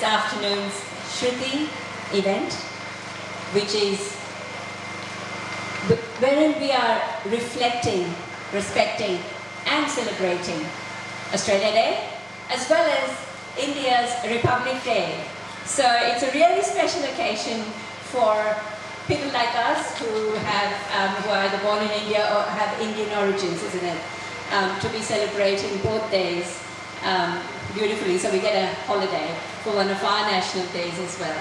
this afternoon's Shruthi event, which is wherein we are reflecting, respecting and celebrating Australia Day as well as India's Republic Day. So it's a really special occasion for people like us who are either born in India or have Indian origins, isn't it? To be celebrating both days beautifully, so we get a holiday for one of our national days as well.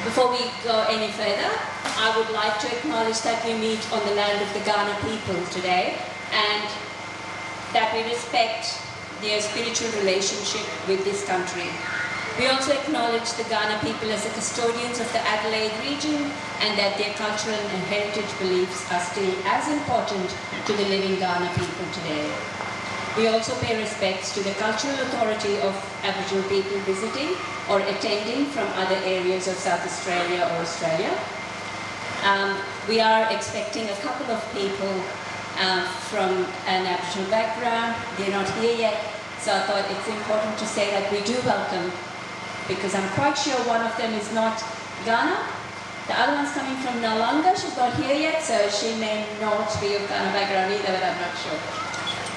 Before we go any further, I would like to acknowledge that we meet on the land of the Ghana people today, and that we respect their spiritual relationship with this country. We also acknowledge the Ghana people as the custodians of the Adelaide region, and that their cultural and heritage beliefs are still as important to the living Ghana people today. We also pay respects to the cultural authority of Aboriginal people visiting or attending from other areas of South Australia or Australia. We are expecting a couple of people from an Aboriginal background. They're not here yet, so I thought it's important to say that we do welcome, because I'm quite sure one of them is not Ghana. The other one's coming from Nalanga. She's not here yet, so she may not be of Ghana background either, but I'm not sure.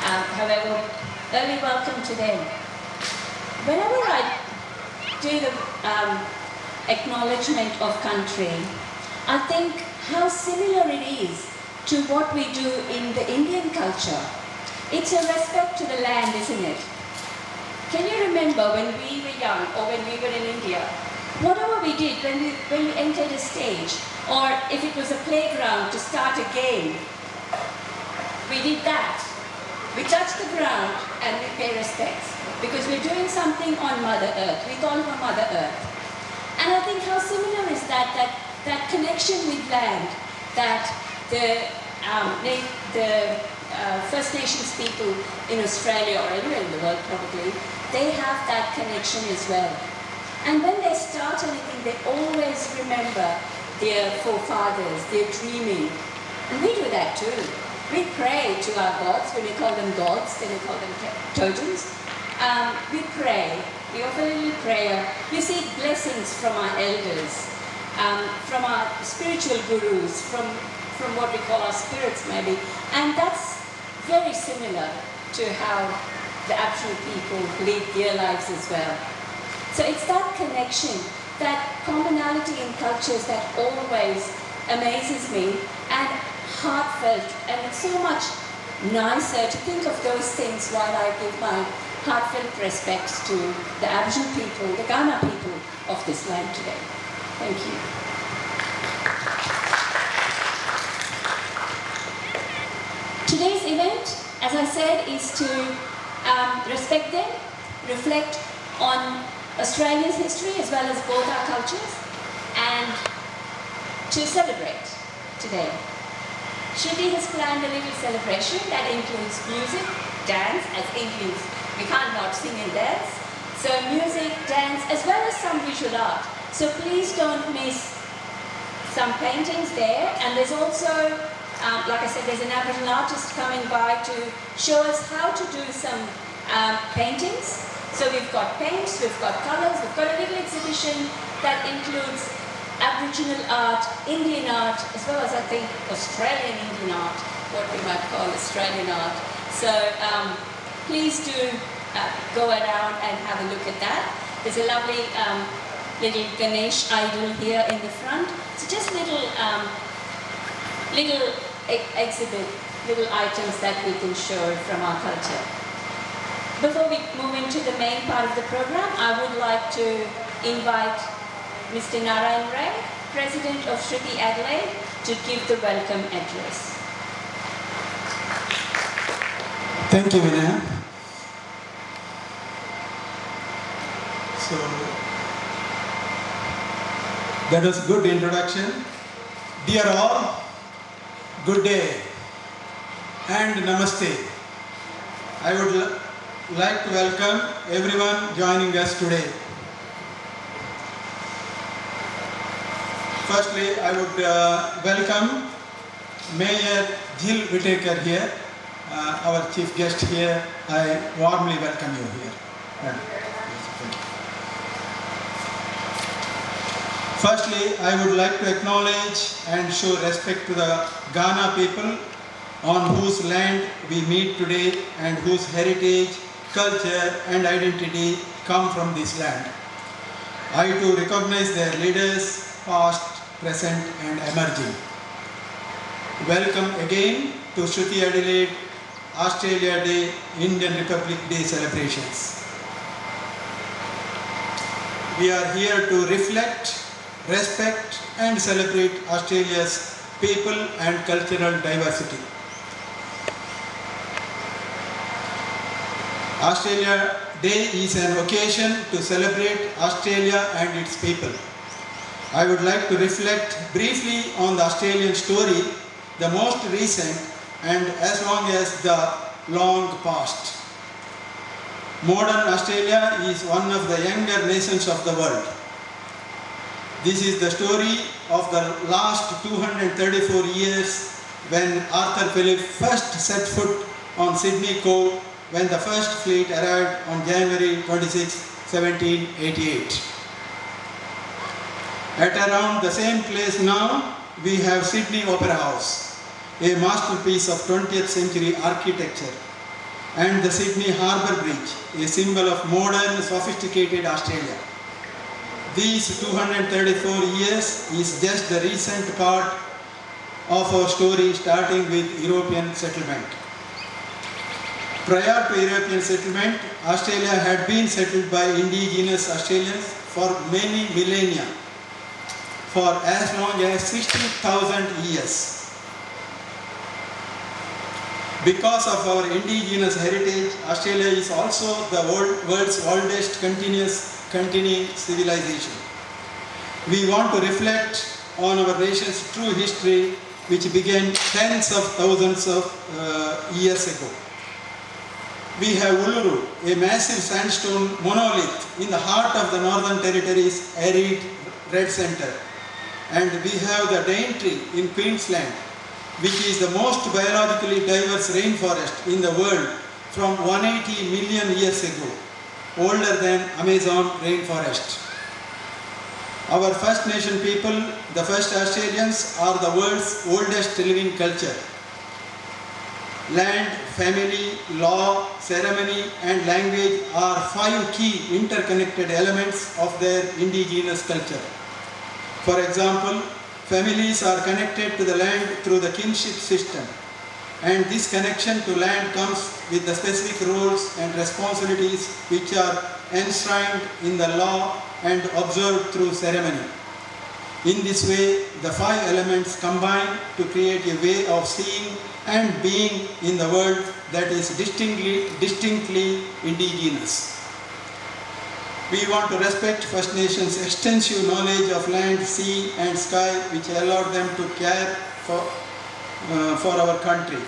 However, early welcome today. Whenever I do the acknowledgement of country, I think how similar it is to what we do in the Indian culture. It's a respect to the land, isn't it? Can you remember when we were young or when we were in India, whatever we did when we entered a stage, or if it was a playground to start a game, we did that. We touch the ground and we pay respects because we're doing something on Mother Earth. We call her Mother Earth. And I think how similar is that connection with land, that the First Nations people in Australia or anywhere in the world probably, they have that connection as well. And when they start anything, they always remember their forefathers, their dreaming. And we do that too. We pray to our gods. When we call them gods, then we call them totems. We pray. We offer a little prayer. We seek blessings from our elders, from our spiritual gurus, from what we call our spirits maybe. And that's very similar to how the Aboriginal people lead their lives as well. So it's that connection, that commonality in cultures that always amazes me, and heartfelt, and it's so much nicer to think of those things while I give my heartfelt respects to the Aboriginal people, the Ghana people of this land today. Thank you. Today's event, as I said, is to respect them, reflect on Australia's history as well as both our cultures, and to celebrate today. Shruthi has planned a little celebration that includes music, dance, as Indians we can't not sing and dance. So music, dance, as well as some visual art. So please don't miss some paintings there. And there's also, like I said, there's an Aboriginal artist coming by to show us how to do some paintings. So we've got paints, we've got colors, we've got a little exhibition that includes Aboriginal art, Indian art, as well as I think Australian Indian art, what we might call Australian art. So please do go around and have a look at that. There's a lovely little Ganesh idol here in the front. So just little exhibit, little items that we can show from our culture. Before we move into the main part of the program, I would like to invite Mr. Narayan Rai, President of Shruthi Adelaide, to give the welcome address. Thank you, Vinaya. So, that was a good introduction. Dear all, good day and namaste. I would like to welcome everyone joining us today. Firstly, I would welcome Mayor Jill Whittaker here, our chief guest here. I warmly welcome you here. Firstly, I would like to acknowledge and show respect to the Ghana people on whose land we meet today and whose heritage, culture and identity come from this land. I too recognize their leaders, past, present and emerging. Welcome again to Shruthi Adelaide Australia Day, Indian Republic Day celebrations. We are here to reflect, respect and celebrate Australia's people and cultural diversity. Australia Day is an occasion to celebrate Australia and its people. I would like to reflect briefly on the Australian story, the most recent and as long as the long past. Modern Australia is one of the younger nations of the world. This is the story of the last 234 years when Arthur Phillip first set foot on Sydney Cove when the first fleet arrived on January 26, 1788. At around the same place now, we have Sydney Opera House, a masterpiece of 20th century architecture, and the Sydney Harbour Bridge, a symbol of modern, sophisticated Australia. These 234 years is just the recent part of our story, starting with European settlement. Prior to European settlement, Australia had been settled by indigenous Australians for many millennia, for as long as 60,000 years. Because of our indigenous heritage, Australia is also the world's oldest continuing civilization. We want to reflect on our nation's true history, which began tens of thousands of years ago. We have Uluru, a massive sandstone monolith in the heart of the Northern Territory's arid red centre. And we have the Daintree in Queensland, which is the most biologically diverse rainforest in the world from 180 million years ago, older than Amazon rainforest. Our First Nation people, the first Australians, are the world's oldest living culture. Land, family, law, ceremony and language are 5 key interconnected elements of their indigenous culture. For example, families are connected to the land through the kinship system, and this connection to land comes with the specific roles and responsibilities which are enshrined in the law and observed through ceremony. In this way, the 5 elements combine to create a way of seeing and being in the world that is distinctly indigenous. We want to respect First Nations' extensive knowledge of land, sea and sky, which allowed them to care for our country.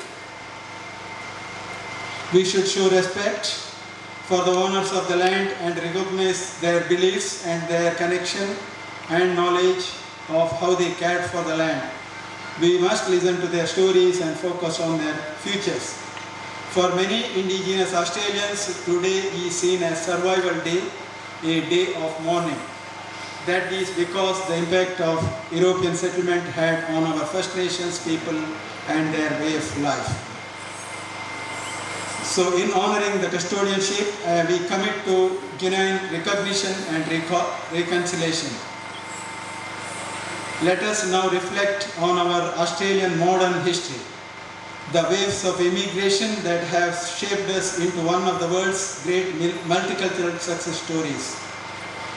We should show respect for the owners of the land and recognize their beliefs and their connection and knowledge of how they cared for the land. We must listen to their stories and focus on their futures. For many indigenous Australians, today is seen as Survival Day, a day of mourning. That is because the impact of European settlement had on our First Nations people and their way of life. So in honoring the custodianship, we commit to genuine recognition and reconciliation. Let us now reflect on our Australian modern history. The waves of immigration that have shaped us into one of the world's great multicultural success stories.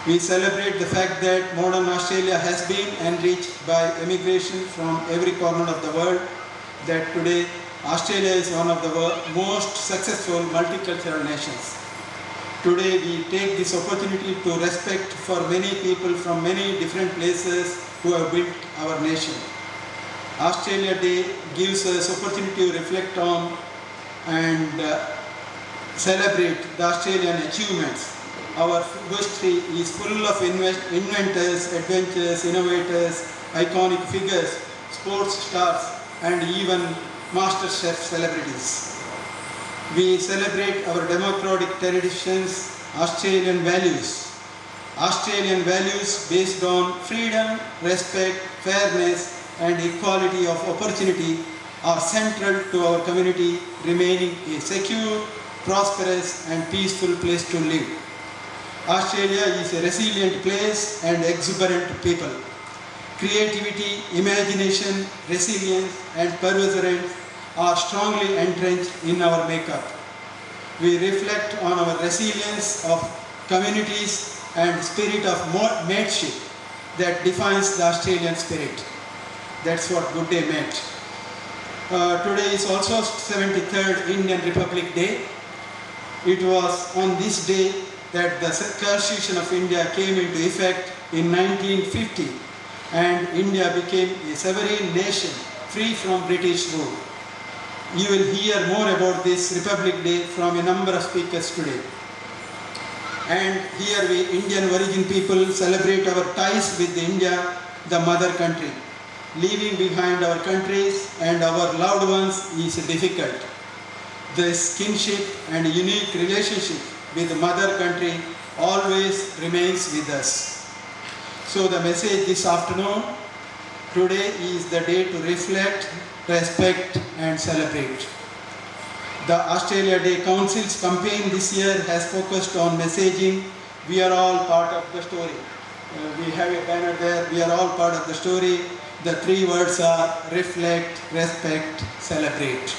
We celebrate the fact that modern Australia has been enriched by immigration from every corner of the world, that today Australia is one of the most successful multicultural nations. Today we take this opportunity to respect for many people from many different places who have built our nation. Australia Day gives us opportunity to reflect on and celebrate the Australian achievements. Our history is full of inventors, adventurers, innovators, iconic figures, sports stars and even master chef celebrities. We celebrate our democratic traditions, Australian values. Australian values based on freedom, respect, fairness and equality of opportunity are central to our community remaining a secure, prosperous and peaceful place to live. Australia is a resilient place and exuberant people. Creativity, imagination, resilience and perseverance are strongly entrenched in our makeup. We reflect on our resilience of communities and spirit of mateship that defines the Australian spirit. That's what Good Day meant. Today is also 73rd Indian Republic Day. It was on this day that the Constitution of India came into effect in 1950 and India became a sovereign nation free from British rule. You will hear more about this Republic Day from a number of speakers today. And here we Indian origin people celebrate our ties with India, the mother country. Leaving behind our countries and our loved ones is difficult. This kinship and unique relationship with the mother country always remains with us. So the message this afternoon, today is the day to reflect, respect and celebrate. The Australia Day Council's campaign this year has focused on messaging, we are all part of the story. We have a banner there, we are all part of the story. The three words are reflect, respect, celebrate.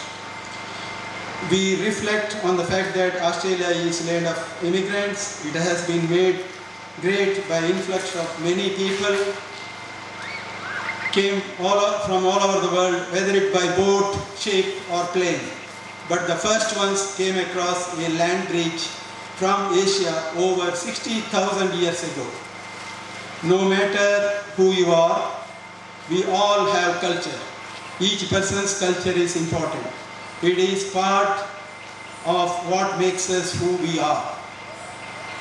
We reflect on the fact that Australia is a land of immigrants. It has been made great by influx of many people. Came from all over the world, whether it by boat, ship or plane. But the first ones came across a land bridge from Asia over 60,000 years ago. No matter who you are, we all have culture. Each person's culture is important. It is part of what makes us who we are.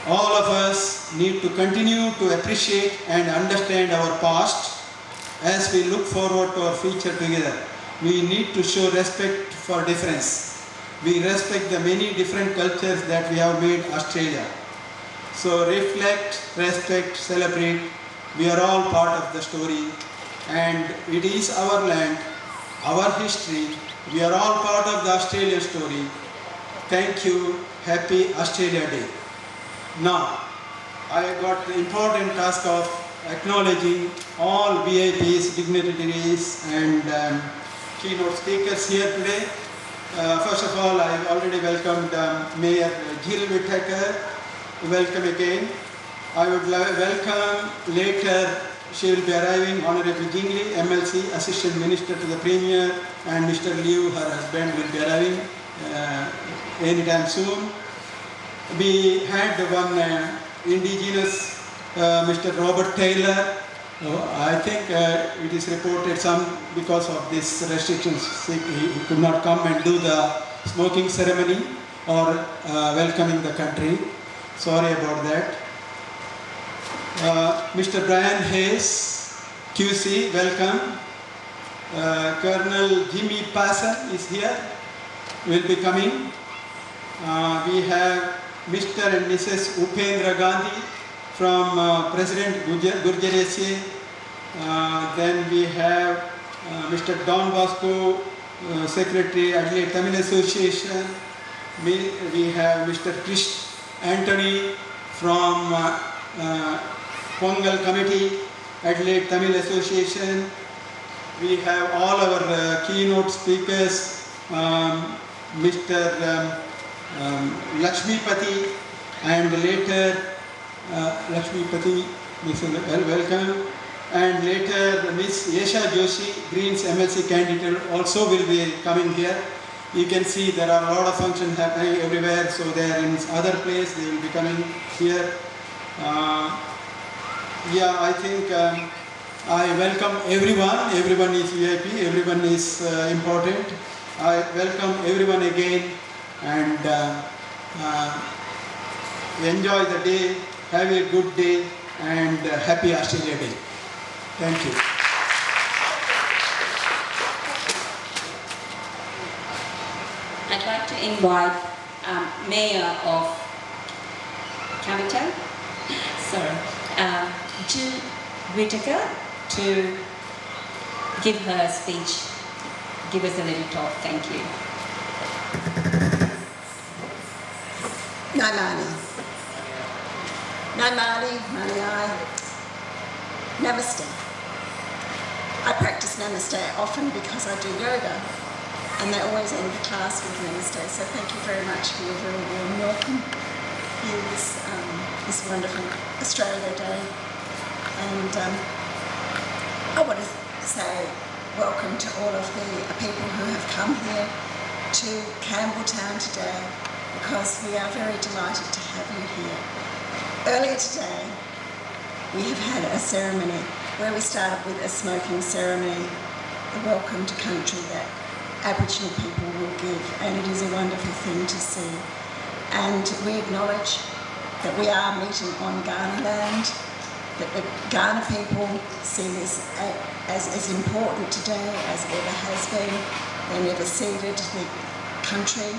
All of us need to continue to appreciate and understand our past as we look forward to our future together. We need to show respect for difference. We respect the many different cultures that we have made Australia. So reflect, respect, celebrate. We are all part of the story and it is our land, our history. We are all part of the Australian story. Thank you. Happy Australia Day. Now, I got the important task of acknowledging all VIPs, dignitaries and keynote speakers here today. First of all, I already welcomed Mayor Jill Whittaker. Welcome again. I would welcome later, she will be arriving, Honorable Jingley, MLC, Assistant Minister to the Premier, and Mr. Liu, her husband, will be arriving anytime soon. We had one indigenous, Mr. Robert Taylor. I think it is reported some because of this restrictions he could not come and do the smoking ceremony or welcoming the country. Sorry about that. Mr. Brian Hayes, QC, welcome. Colonel Jimmy Passon is here, will be coming. We have Mr. and Mrs. Upendra Gandhi from President Gurjareche. Then we have Mr. Don Bosco, Secretary, Adelaide Tamil Association. We have Mr. Krish Anthony from Pongal Committee, Adelaide Tamil Association. We have all our keynote speakers, Mr. Lakshmipati and later Lakshmipati, welcome. And later Miss Yesha Joshi, Greens MLC candidate, also will be coming here. You can see there are a lot of functions happening everywhere, so they are in other place, they will be coming here. Yeah, I think I welcome everyone. Everyone is VIP, everyone is important. I welcome everyone again and enjoy the day, have a good day and happy Australia Day. Thank you. I'd like to invite Mayor of Capital, Jill Whittaker to give her speech. Give us a little talk. Thank you. Nai Māori. Nai Māori, Māori ai. Namaste. I practice Namaste often because I do yoga, and they always end the class with Namaste, so thank you very much for your very warm welcome here this wonderful Australia Day. And I want to say welcome to all of the people who have come here to Campbelltown today, because we are very delighted to have you here. Earlier today, we have had a ceremony where we started with a smoking ceremony, a welcome to country that Aboriginal people will give, and it is a wonderful thing to see. And we acknowledge that we are meeting on Kaurna land, that the Kaurna people see this as important today as it ever has been. They never ceded the country,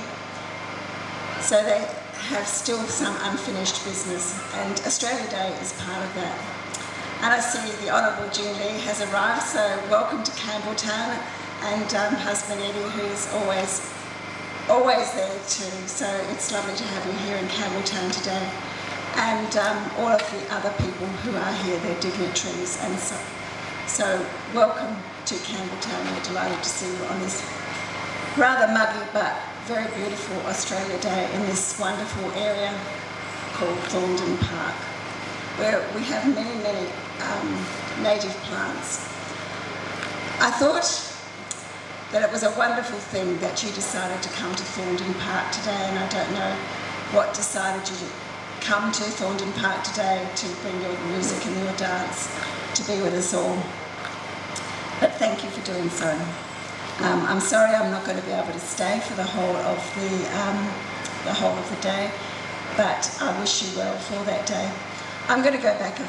so they have still some unfinished business, and Australia Day is part of that. And I see the Honourable Jean Lee has arrived, so welcome to Campbelltown, and husband Eddie, who's always there too. So it's lovely to have you here in Campbelltown today, and all of the other people who are here, they're dignitaries, and so welcome to Campbelltown. We're delighted to see you on this rather muggy but very beautiful Australia Day in this wonderful area called Thorndon Park, where we have many native plants. I thought that it was a wonderful thing that you decided to come to Thorndon Park today, and I don't know what decided you to come to Thorndon Park today to bring your music and your dance to be with us all. But thank you for doing so. I'm sorry I'm not going to be able to stay for the whole of the day, but I wish you well for that day. I'm going to go back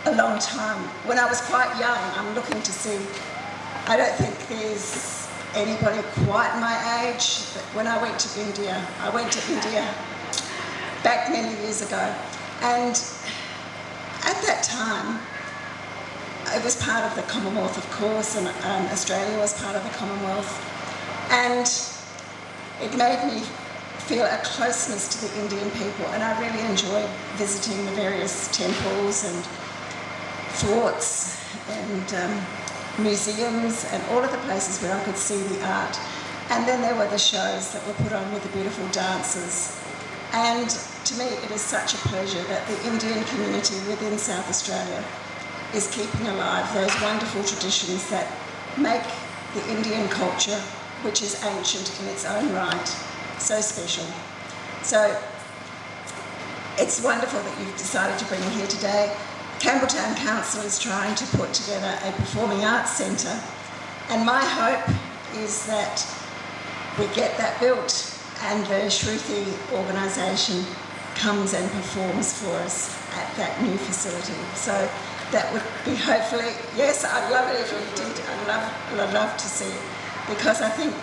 a long time. When I was quite young, I'm looking to see, I don't think there's anybody quite my age, but when I went to India back many years ago, and at that time, it was part of the Commonwealth, of course, and Australia was part of the Commonwealth, and it made me feel a closeness to the Indian people, and I really enjoyed visiting the various temples and forts and museums and all of the places where I could see the art. And then there were the shows that were put on with the beautiful dancers. And to me, it is such a pleasure that the Indian community within South Australia is keeping alive those wonderful traditions that make the Indian culture, which is ancient in its own right, so special. So it's wonderful that you've decided to bring me here today. Campbelltown Council is trying to put together a performing arts centre, and my hope is that we get that built and the Shruthi organisation comes and performs for us at that new facility. So that would be hopefully, yes, I'd love it if you did. I'd love to see it, because I think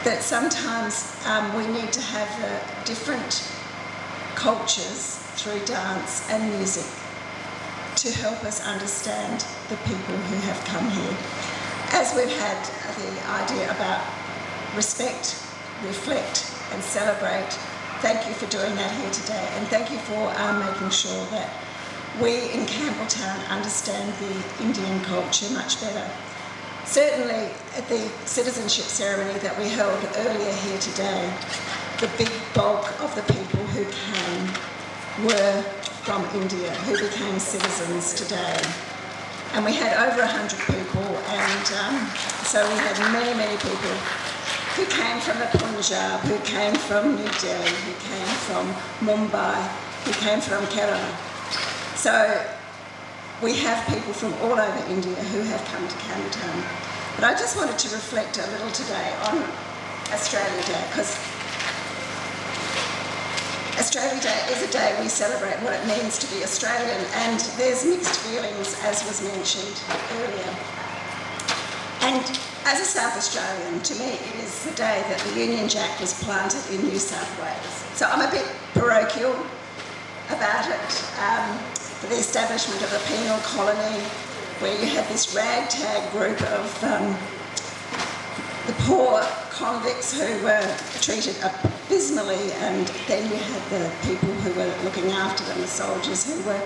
that sometimes we need to have different cultures through dance and music to help us understand the people who have come here. As we've had the idea about respect, reflect and celebrate, thank you for doing that here today, and thank you for making sure that we in Campbelltown understand the Indian culture much better. Certainly at the citizenship ceremony that we held earlier here today, the big bulk of the people who came were from India, who became citizens today. And we had over 100 people, and so we had many people who came from the Punjab, who came from New Delhi, who came from Mumbai, who came from Kerala. So we have people from all over India who have come to Campbelltown. But I just wanted to reflect a little today on Australia Day, because Australia Day is a day we celebrate what it means to be Australian, and there's mixed feelings, as was mentioned earlier. And as a South Australian, to me it is the day that the Union Jack was planted in New South Wales. So I'm a bit parochial. about it, for the establishment of a penal colony where you had this ragtag group of the poor convicts who were treated abysmally, and then you had the people who were looking after them, the soldiers, who were,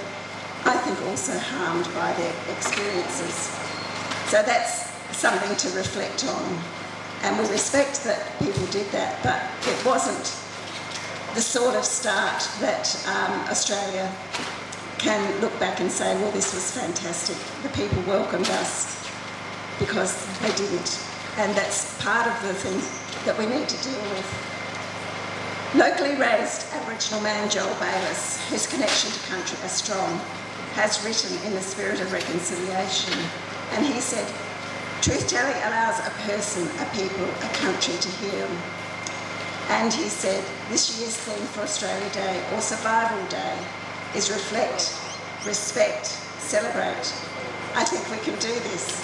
I think, also harmed by their experiences. So that's something to reflect on. And we respect that people did that, but it wasn't the sort of start that Australia can look back and say, well, this was fantastic. The people welcomed us, because they didn't. And that's part of the thing that we need to deal with. Locally raised Aboriginal man Joel Bayliss, whose connection to country are strong, has written in the spirit of reconciliation. And he said, truth-telling allows a person, a people, a country to heal. And he said, this year's theme for Australia Day, or Survival Day, is reflect, respect, celebrate. I think we can do this.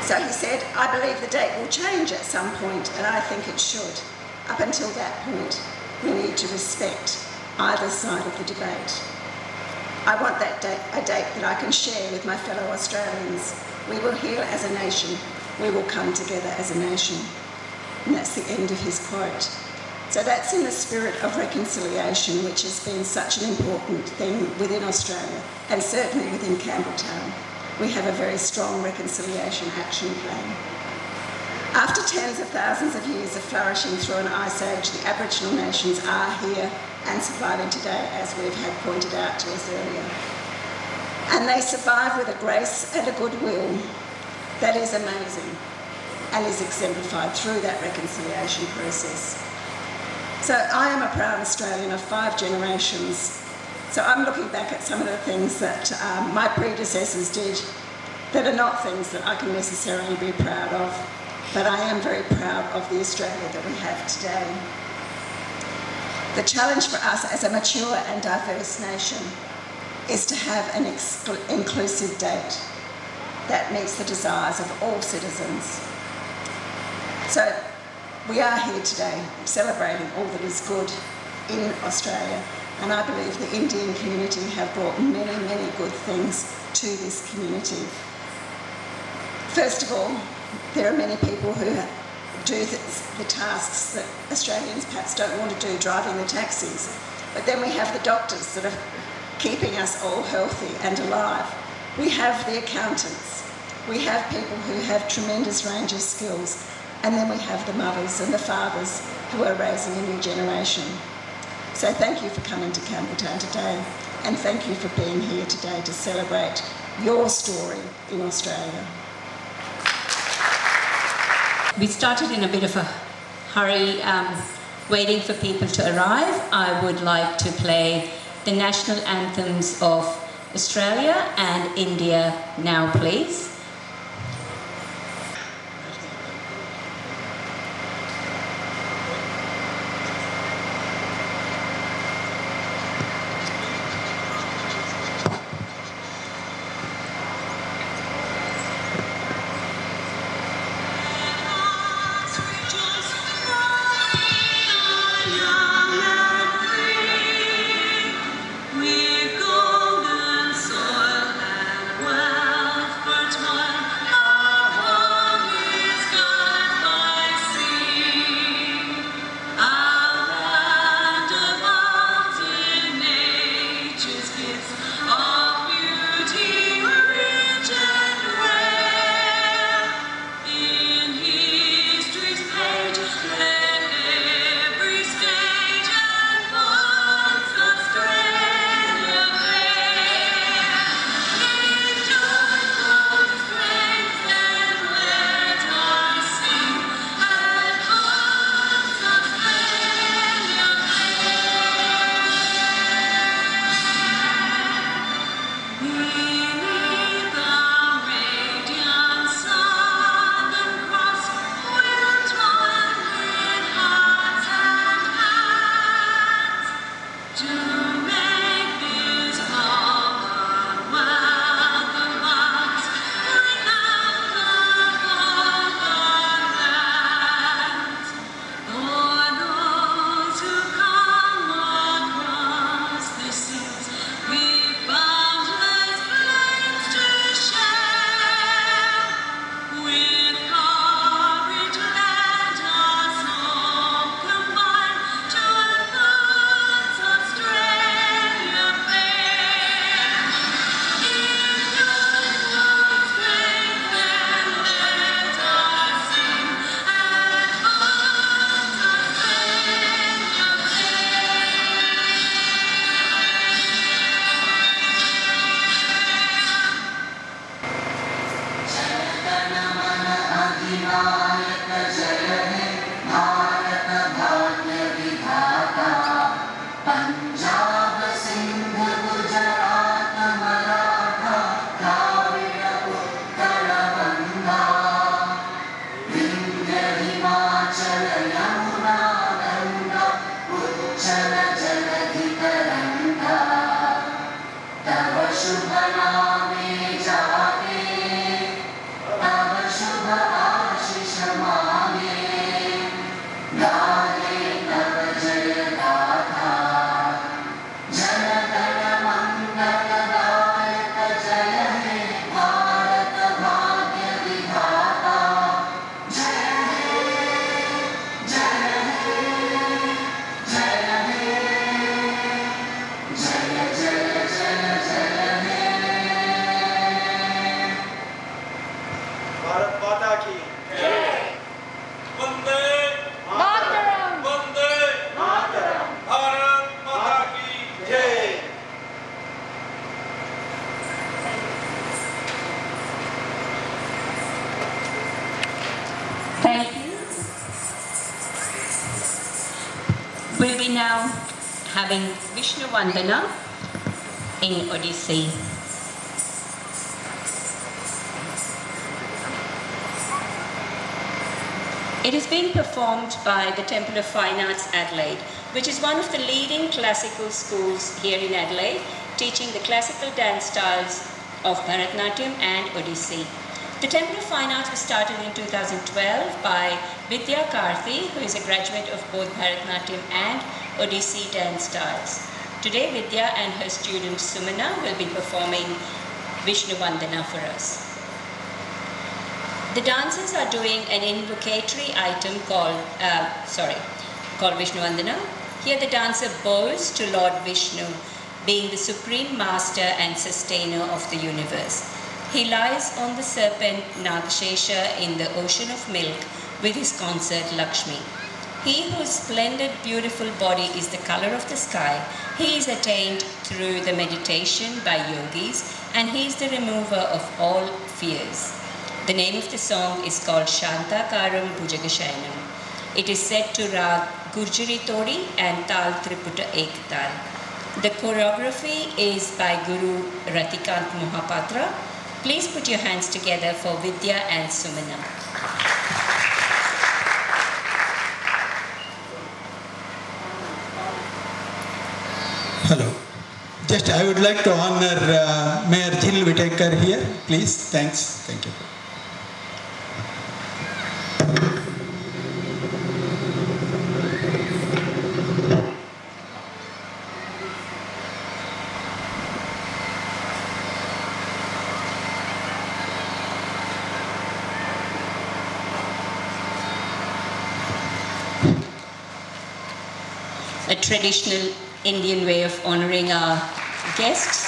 So he said, I believe the date will change at some point, and I think it should. Up until that point, we need to respect either side of the debate. I want that date, a date that I can share with my fellow Australians. We will heal as a nation. We will come together as a nation. And that's the end of his quote. So that's in the spirit of reconciliation, which has been such an important thing within Australia, and certainly within Campbelltown. We have a very strong reconciliation action plan. After tens of thousands of years of flourishing through an ice age, the Aboriginal nations are here and surviving today, as we've had pointed out to us earlier. And they survive with a grace and a goodwill that is amazing and is exemplified through that reconciliation process. So I am a proud Australian of 5 generations. So I'm looking back at some of the things that my predecessors did that are not things that I can necessarily be proud of, but I am very proud of the Australia that we have today. The challenge for us as a mature and diverse nation is to have an inclusive date that meets the desires of all citizens. So we are here today celebrating all that is good in Australia, and I believe the Indian community have brought many, many good things to this community. First of all, there are many people who do the tasks that Australians perhaps don't want to do, driving the taxis. But then we have the doctors that are keeping us all healthy and alive. We have the accountants. We have people who have tremendous range of skills. And then we have the mothers and the fathers who are raising a new generation. So thank you for coming to Campbelltown today, and thank you for being here today to celebrate your story in Australia. We started in a bit of a hurry, waiting for people to arrive. I would like to play the national anthems of Australia and India now, please. With golden soil and wealth fertile. Thank you. We'll be now having Vishnu Vandana in Odissi. It is being performed by the Temple of Fine Arts, Adelaide, which is one of the leading classical schools here in Adelaide, teaching the classical dance styles of Bharatanatyam and Odissi. The Temple of Fine Arts was started in 2012 by Vidya Karthi, who is a graduate of both Bharatanatyam and Odissi dance styles. Today, Vidya and her student Sumana will be performing Vishnu Vandana for us. The dancers are doing an invocatory item called Vishnu Vandana. Here the dancer bows to Lord Vishnu, being the supreme master and sustainer of the universe. He lies on the serpent Nagashesha in the ocean of milk with his consort Lakshmi. He whose splendid, beautiful body is the color of the sky, he is attained through the meditation by yogis, and he is the remover of all fears. The name of the song is called Shantakaram Bhujagashayanam. It is set to Rag Gurjari Todi and Tal Triputa Ek Tal. The choreography is by Guru Ratikant Mohapatra. Please put your hands together for Vidya and Sumana. Hello. Just I would like to honor Mayor Jill Whitaker here, please. Thanks. Thank you. A traditional Indian way of honoring our guests.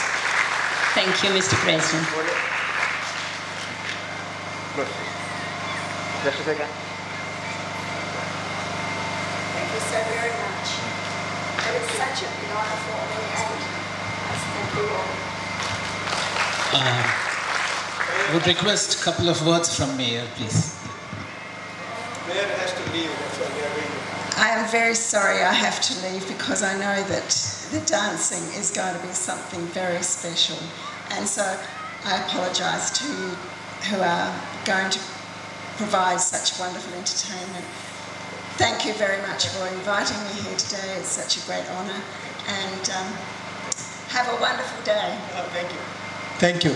Thank you, Mr. President. Just a second. Thank you so very much. It is such an honor for me, and I thank you all. Would request a couple of words from Mayor, please. Mayor has to leave, that's why we are doing it. I am very sorry I have to leave because I know that the dancing is going to be something very special. And so I apologise to you who are going to provide such wonderful entertainment. Thank you very much for inviting me here today. It's such a great honour. And have a wonderful day. Thank you. Thank you.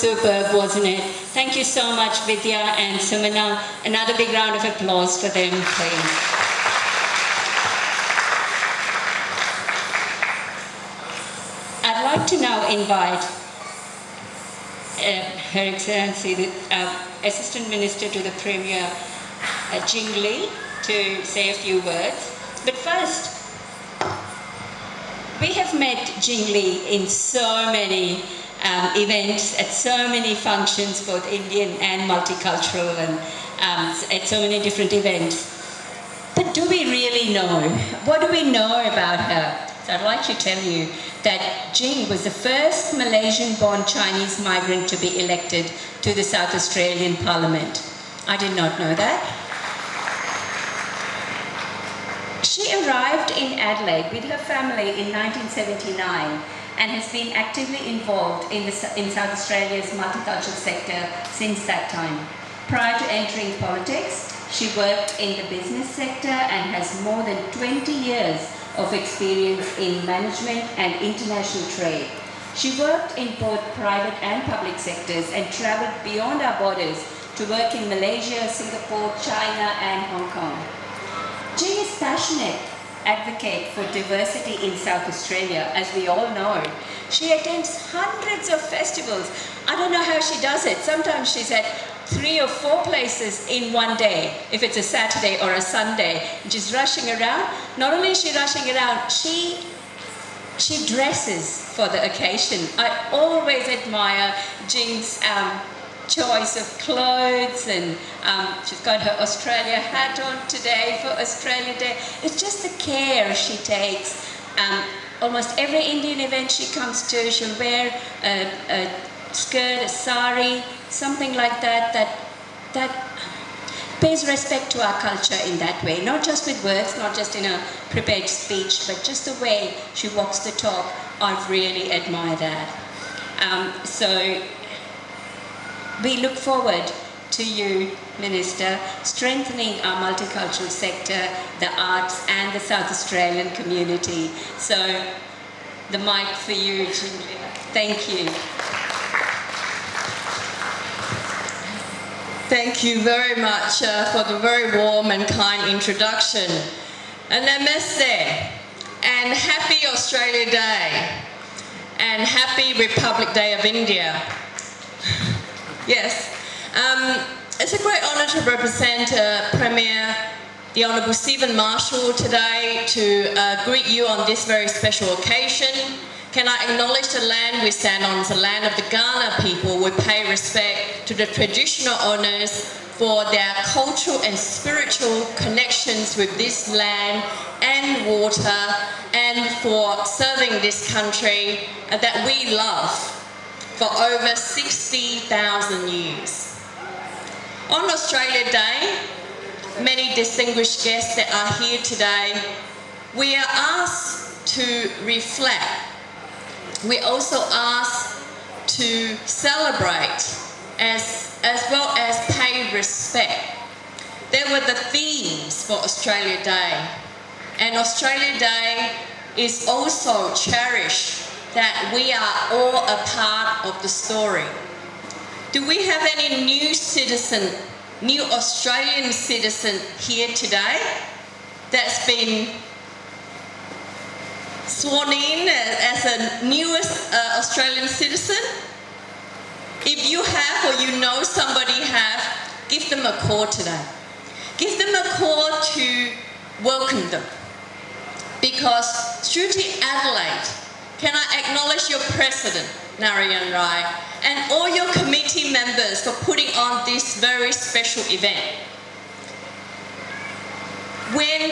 superb, wasn't it? Thank you so much, Vidya and Sumana. Another big round of applause for them, please. I'd like to now invite Her Excellency, the Assistant Minister to the Premier, Jing Li, to say a few words. But first, we have met Jing Li in so many events, at so many functions, both Indian and multicultural, and at so many different events. But do we really know? What do we know about her? So I'd like to tell you that Jing was the first Malaysian-born Chinese migrant to be elected to the South Australian Parliament. I did not know that. She arrived in Adelaide with her family in 1979 and has been actively involved in South Australia's multicultural sector since that time. Prior to entering politics, she worked in the business sector and has more than 20 years of experience in management and international trade. She worked in both private and public sectors and travelled beyond our borders to work in Malaysia, Singapore, China and Hong Kong. Jing is passionate advocate for diversity in South Australia, as we all know. She attends hundreds of festivals. I don't know how she does it. Sometimes she's at 3 or 4 places in one day, if it's a Saturday or a Sunday. And she's rushing around. Not only is she rushing around, she dresses for the occasion. I always admire Jing's choice of clothes, and she's got her Australia hat on today for Australia Day. It's just the care she takes. Almost every Indian event she comes to, she'll wear a skirt, a sari, something like that pays respect to our culture in that way. Not just with words, not just in a prepared speech, but just the way she walks the talk. I really admire that. So we look forward to you, Minister, strengthening our multicultural sector, the arts and the South Australian community. So the mic for you, Jing. Thank you. Thank you very much for the very warm and kind introduction. And namaste, and happy Australia Day, and happy Republic Day of India. Yes, it's a great honour to represent Premier, the Honourable Stephen Marshall today to greet you on this very special occasion. Can I acknowledge the land we stand on is the land of the Kaurna people. We pay respect to the traditional owners for their cultural and spiritual connections with this land and water, and for serving this country that we love for over 60,000 years. On Australia Day, many distinguished guests that are here today, we are asked to reflect. We also asked to celebrate as well as pay respect. There were the themes for Australia Day, and Australia Day is also cherished that we are all a part of the story. Do we have any new Australian citizen here today that's been sworn in as a newest Australian citizen? If you have, or you know somebody have, give them a call today. Give them a call to welcome them. Because Shruthi Adelaide, can I acknowledge your president, Narayan Rai, and all your committee members for putting on this very special event. When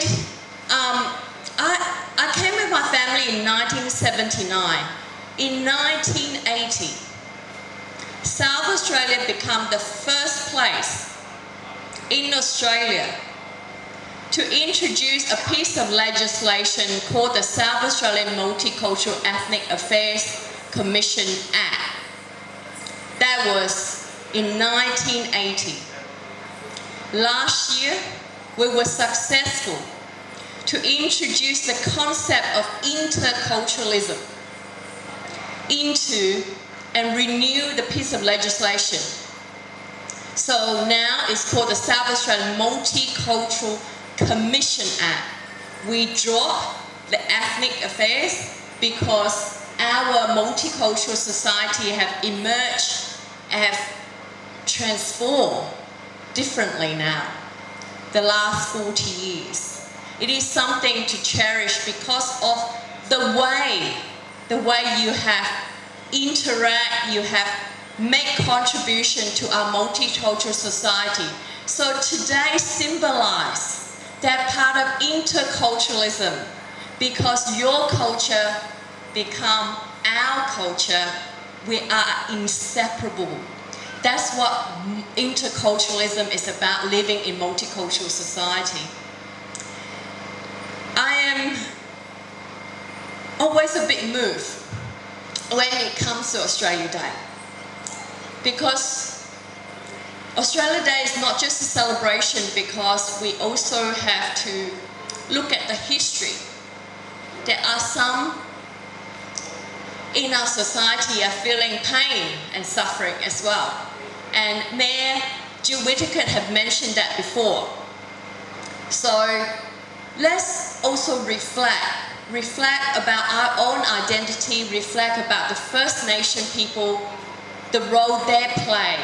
I came with my family in 1979. In 1980, South Australia became the first place in Australia to introduce a piece of legislation called the South Australian Multicultural Ethnic Affairs Commission Act. That was in 1980. Last year, we were successful to introduce the concept of interculturalism into and renew the piece of legislation. So now it's called the South Australian Multicultural Commission Act. We drop the ethnic affairs because our multicultural society have emerged, have transformed differently now, the last 40 years. It is something to cherish because of the way you have interact, you have make contribution to our multicultural society. So today symbolize that part of interculturalism, because your culture become our culture, we are inseparable. That's what interculturalism is about, living in multicultural society. I am always a bit moved when it comes to Australia Day, because Australia Day is not just a celebration, because we also have to look at the history. There are some in our society are feeling pain and suffering as well. And Mayor Jill Whittaker have mentioned that before. So let's also reflect about our own identity, reflect about the First Nation people, the role they play.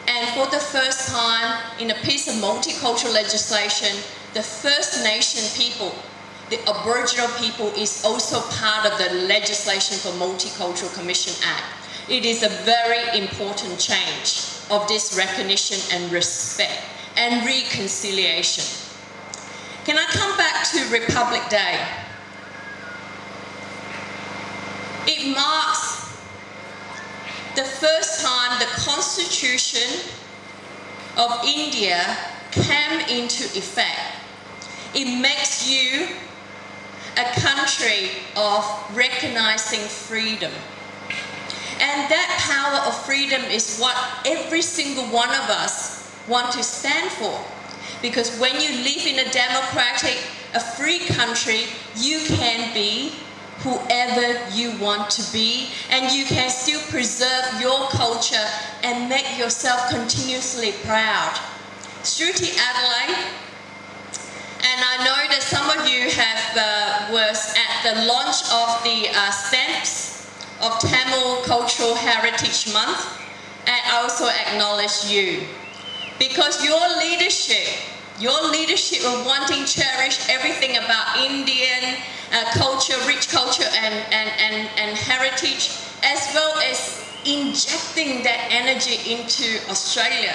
And for the first time in a piece of multicultural legislation, the First Nation people, the Aboriginal people, is also part of the legislation for Multicultural Commission Act. It is a very important change of this recognition and respect and reconciliation. Can I come back to Republic Day? It marks the first time the Constitution of India came into effect. It makes you a country of recognizing freedom. And that power of freedom is what every single one of us want to stand for. Because when you live in a democratic, a free country, you can be whoever you want to be, and you can still preserve your culture and make yourself continuously proud. Shruthi Adelaide, and I know that some of you was at the launch of the stamps of Tamil Cultural Heritage Month, and I also acknowledge you. Because your leadership of wanting to cherish everything about Indian culture, rich culture and heritage, as well as injecting that energy into Australia.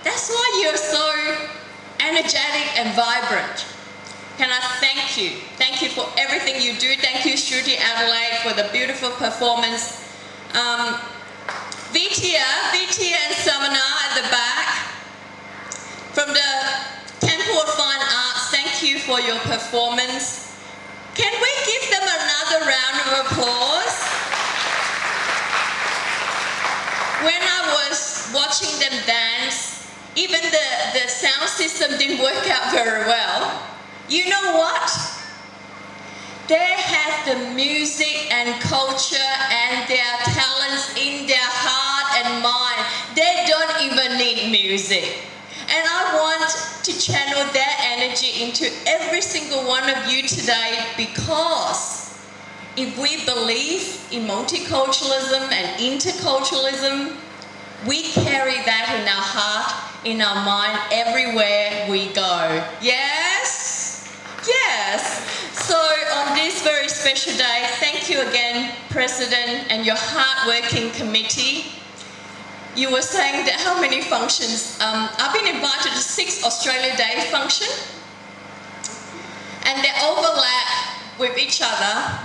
That's why you're so energetic and vibrant. Can I thank you? Thank you for everything you do. Thank you, Shruthi Adelaide, for the beautiful performance. Vitia and Samana at the back. From the Temple of Fine Arts, thank you for your performance. Can we give them another round of applause? When I was watching them dance, even the sound system didn't work out very well. You know what? They have the music and culture and their talents in their heart and mind. They don't even need music. And I want to channel that energy into every single one of you today, because if we believe in multiculturalism and interculturalism, we carry that in our heart, in our mind, everywhere we go. Yes? Yes. So on this very special day, thank you again, President, and your hard-working committee. You were saying that how many functions? I've been invited to 6 Australia Day functions, and they overlap with each other.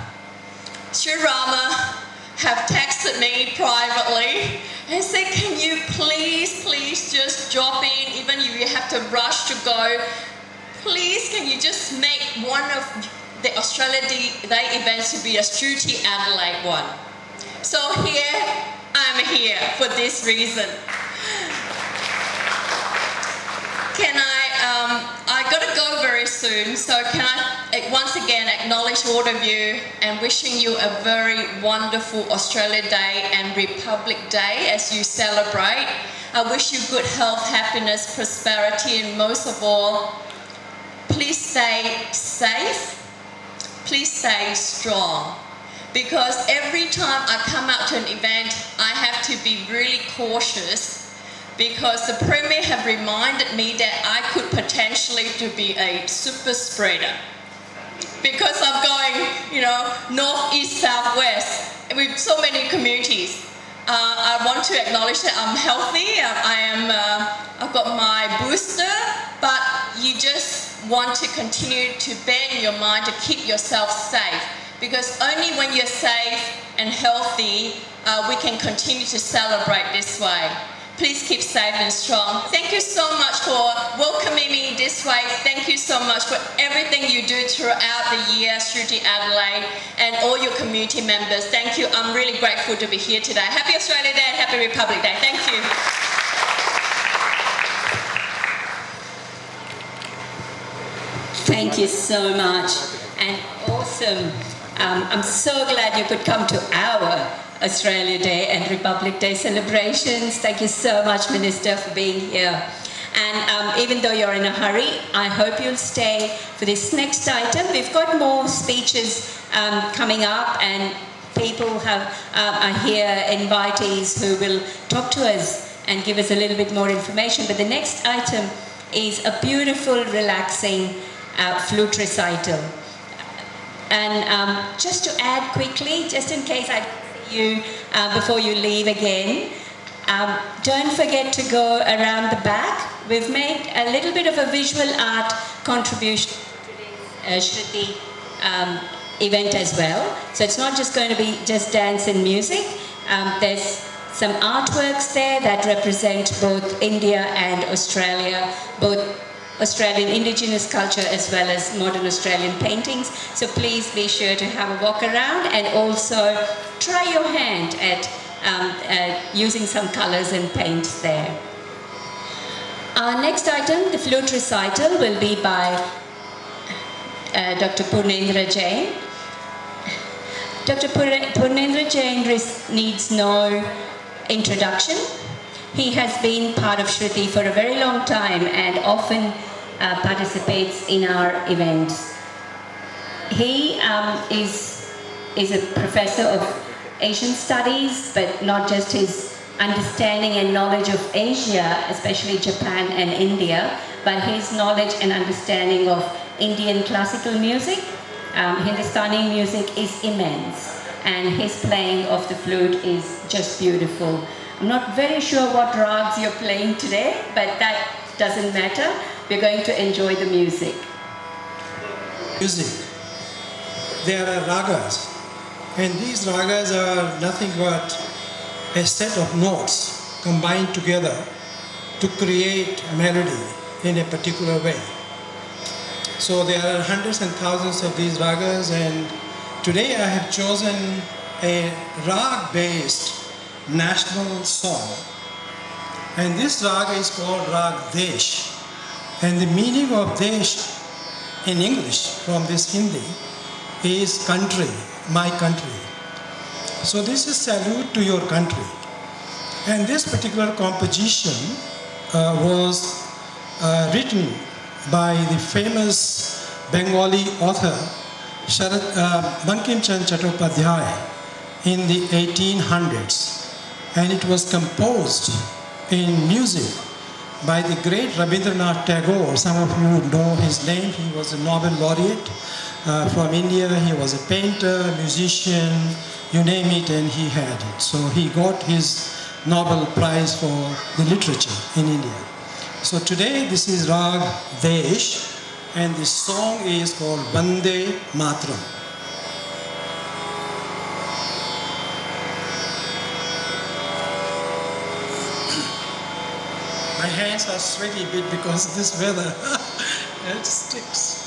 Sri Rama have texted me privately and said, can you please just drop in, even if you have to rush to go, please can you just make one of the Australia Day events to be a Shruthi Adelaide one. So I'm here for this reason. Can I gotta go very very soon. So can I once again acknowledge all of you and wishing you a very wonderful Australia Day and Republic Day as you celebrate. I wish you good health, happiness, prosperity, and most of all, please stay safe, please stay strong. Because every time I come out to an event, I have to be really cautious because the Premier have reminded me that I could potentially to be a super spreader. Because I'm going, north, east, south, west, with so many communities. I want to acknowledge that I'm healthy. I've got my booster, but you just want to continue to bear in your mind to keep yourself safe. Because only when you're safe and healthy, we can continue to celebrate this way. Please keep safe and strong. Thank you so much for welcoming me this way. Thank you so much for everything you do throughout the year, Shruthi Adelaide, and all your community members. Thank you. I'm really grateful to be here today. Happy Australia Day and Happy Republic Day. Thank you. Thank you so much. And awesome. I'm so glad you could come to our Australia Day and Republic Day celebrations. Thank you so much, Minister, for being here. And even though you're in a hurry, I hope you'll stay for this next item. We've got more speeches coming up, and people are here, invitees who will talk to us and give us a little bit more information. But the next item is a beautiful, relaxing flute recital. And just to add quickly, just in case I see you before you leave again, don't forget to go around the back. We've made a little bit of a visual art contribution to today's Shruthi event as well. So it's not just going to be just dance and music. There's some artworks there that represent both India and Australia, both Australian Indigenous culture as well as modern Australian paintings. So please be sure to have a walk around and also try your hand at using some colours and paints there. Our next item, the flute recital, will be by Dr. Purnendra Jain. Dr. Purnendra Jain needs no introduction. He has been part of Shruthi for a very long time and often participates in our events. He is a professor of Asian studies, but not just his understanding and knowledge of Asia, especially Japan and India, but his knowledge and understanding of Indian classical music. Hindustani music is immense, and his playing of the flute is just beautiful. I'm not very sure what rags you're playing today, but that doesn't matter. We're going to enjoy the music. Music. There are ragas, and these ragas are nothing but a set of notes combined together to create melody in a particular way. So there are hundreds and thousands of these ragas, and today I have chosen a rag-based national song, and this raga is called Rag Desh, and the meaning of Desh in English from this Hindi is country, my country. So this is salute to your country, and this particular composition was written by the famous Bengali author Bankim Chand Chattopadhyay in the 1800s. And it was composed in music by the great Rabindranath Tagore. Some of you would know his name. He was a Nobel laureate from India. He was a painter, musician, you name it, and he had it. So he got his Nobel Prize for the literature in India. So today this is Rag Desh, and this song is called Vande Mataram. My hands are sweaty a bit because of this weather. It sticks.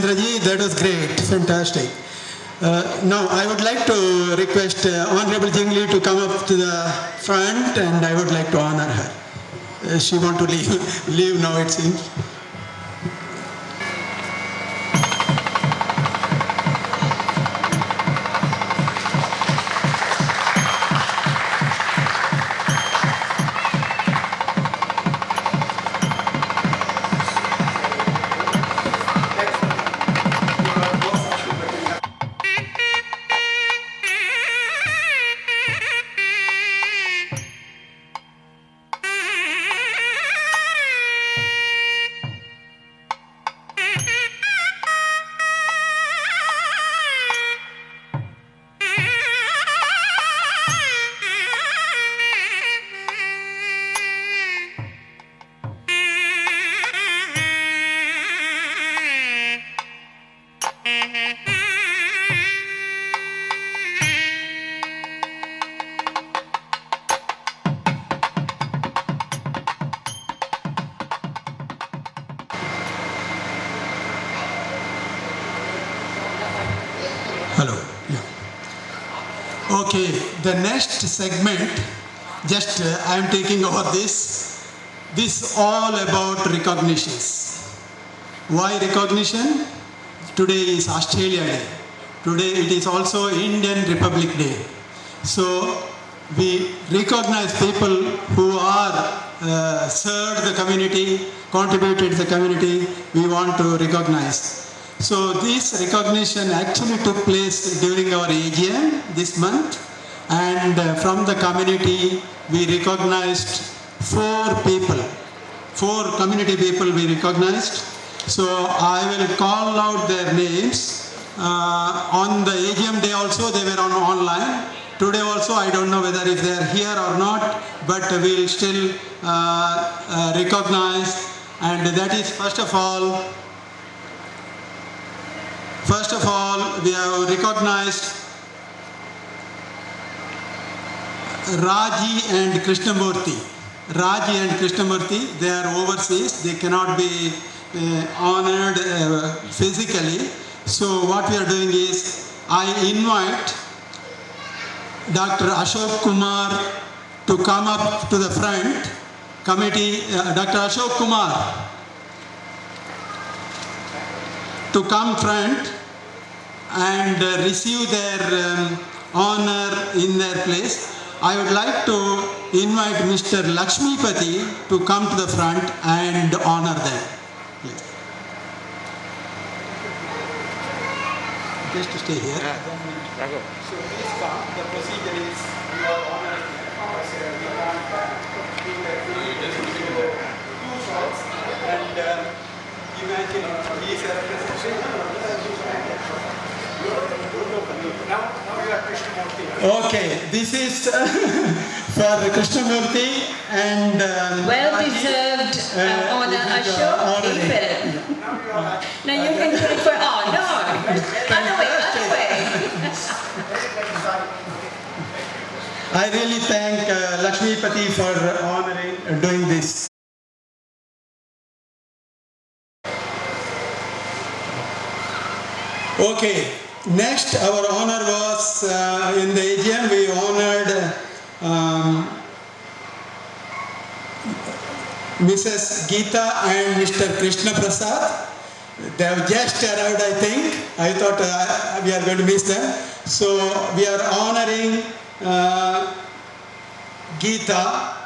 Chandraji, that was great, fantastic. Now I would like to request Honorable Jingli to come up to the front, and I would like to honor her. She want to leave now, it seems. Hello. Yeah. Okay, the next segment, just I am taking over this. This all about recognitions. Why recognition? Today is Australia Day. Today it is also Indian Republic Day. So we recognize people who are served the community, contributed to the community. We want to recognize. So this recognition actually took place during our AGM this month, and from the community we recognized 4 community people we recognized. So I will call out their names. On the AGM day also they were online. Today also I don't know whether if they are here or not, but we will still recognize, and that is first of all, we have recognized Raji and Krishnamurti. Raji and Krishnamurti, they are overseas. They cannot be honored physically. So what we are doing is, I invite Dr. Ashok Kumar to come up to the front. Committee, Dr. Ashok Kumar, to come front and receive their honor in their place. I would like to invite Mr. Lakshmipati to come to the front and honor them. Please. Just to stay here. So please come. The procedure is you are honoring two shots, and imagine he is a representation. Now you are Krishnamurti. Okay, this is for Krishnamurti and well deserved honor, Ashok. Keep it. Now you can take it for other way. I really thank Lakshmipati for honoring, doing this. Okay, next our honor was in the AGM we honored Mrs. Geeta and Mr. Krishna Prasad. They have just arrived, I think. I thought we are going to miss them. So we are honoring Geeta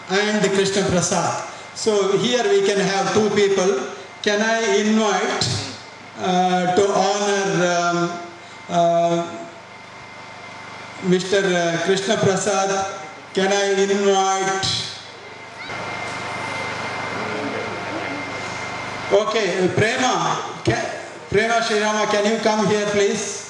and Krishna Prasad. So here we can have 2 people. Can I invite to honor Mr. Krishna Prasad? Can I invite? Okay, Prema Srirama, can you come here please?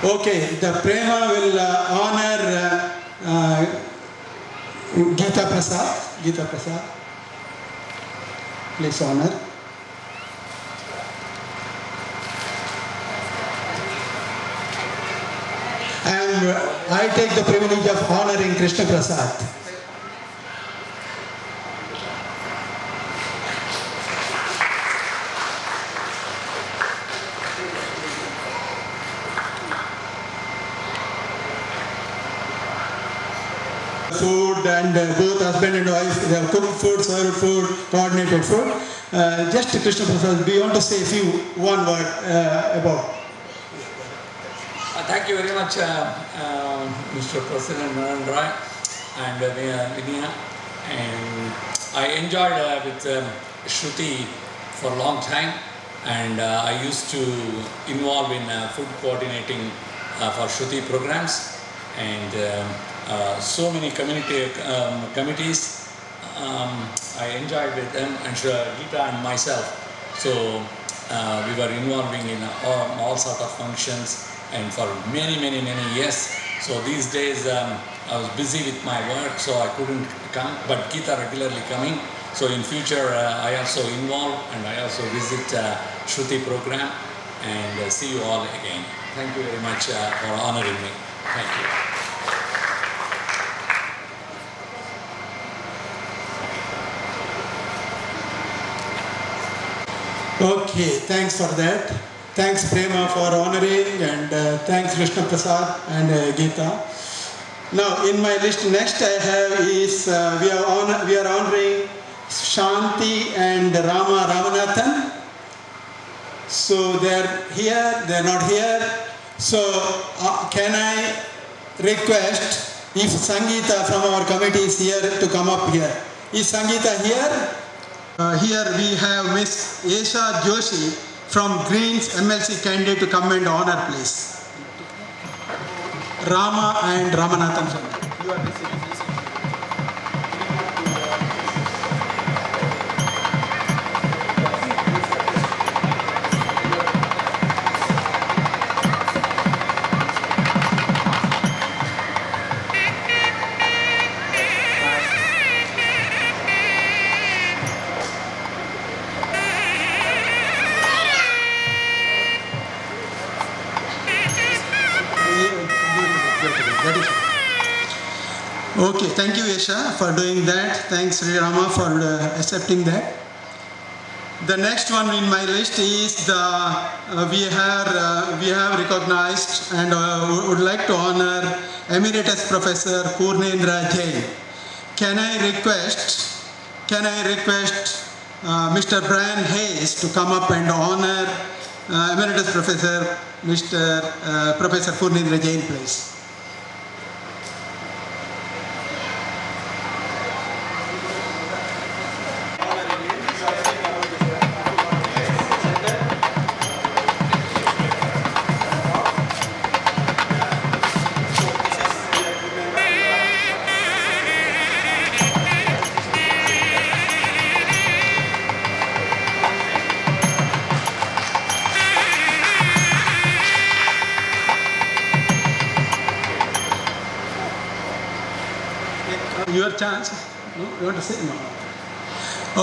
Okay, the Prema will honor Geeta Prasad. please honor. I take the privilege of honoring Krishna Prasad. Food and both husband and wife, they have cooked food, served food, coordinated food. Just Krishna Prasad, we want to say one word about. Thank you very much, Mr. President Narendra and Vinaya. And I enjoyed with Shruthi for a long time, and I used to involve in food coordinating for Shruthi programs, and so many committees I enjoyed with them, and Geeta and myself. So we were involving in all sort of functions, and for many years. So these days I was busy with my work, so I couldn't come, but Geeta regularly coming. So in future I also involve, and I also visit Shruthi program, and see you all again. Thank you very much for honoring me. Thank you. Okay, thanks for that. Thanks Prema for honoring, and thanks Krishna Prasad and Geeta. Now in my list next I have is we are honoring Shanti and Rama Ramanathan. So they're here, they're not here. So can I request if Sangeeta from our committee is here to come up here? Is Sangeeta here? Here we have Miss Esha Joshi from Greens MLC candidate to come and honor, please. Rama and Ramanathan. You are receiving. Okay, thank you Esha for doing that. Thanks Sri Rama for accepting that. The next one in my list is we have recognized and would like to honor Emeritus Professor Purnendra Jain. Can I request Mr. Brian Hayes to come up and honor Emeritus Professor Professor Purnendra Jain, please. Your chance? No? You want to say no?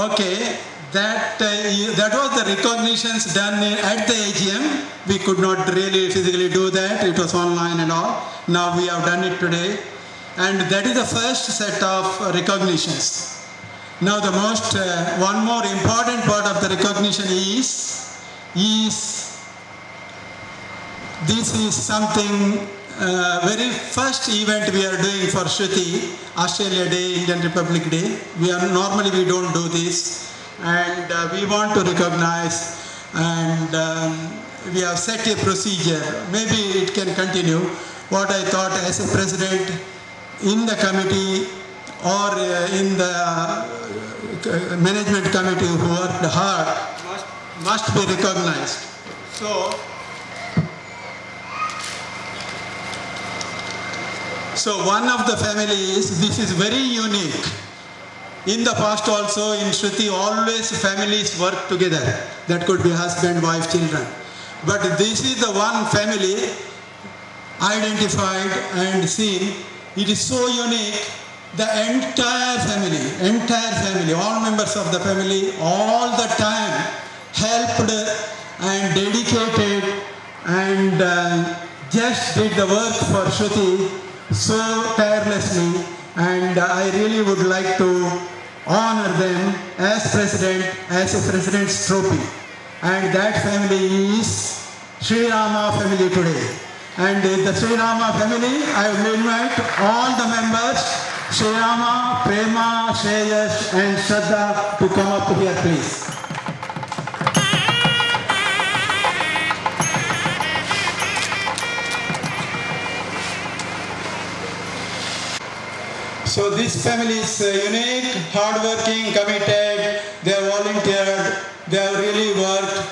Okay, that was the recognitions done at the AGM. We could not really physically do that. It was online and all. Now we have done it today, and that is the first set of recognitions. Now the one more important part of the recognition is this is something. Very first event we are doing for Shruthi, Australia Day, Indian Republic Day. Normally we don't do this, and we want to recognize, and we have set a procedure. Maybe it can continue. What I thought as a president in the committee or in the management committee who worked hard must be recognized. So one of the families, this is very unique. In the past also in Shruthi always families work together. That could be husband, wife, children. But this is the one family identified and seen. It is so unique the entire family, all members of the family, all the time helped and dedicated and just did the work for Shruthi so tirelessly, and I really would like to honor them as a president's trophy. And that family is Sri Rama family today. And the Sri Rama family, I will invite all the members, Sri Rama, Prema, Shreyas and Shraddha to come up here, please. So this family is unique, hardworking, committed, they have volunteered, they have really worked.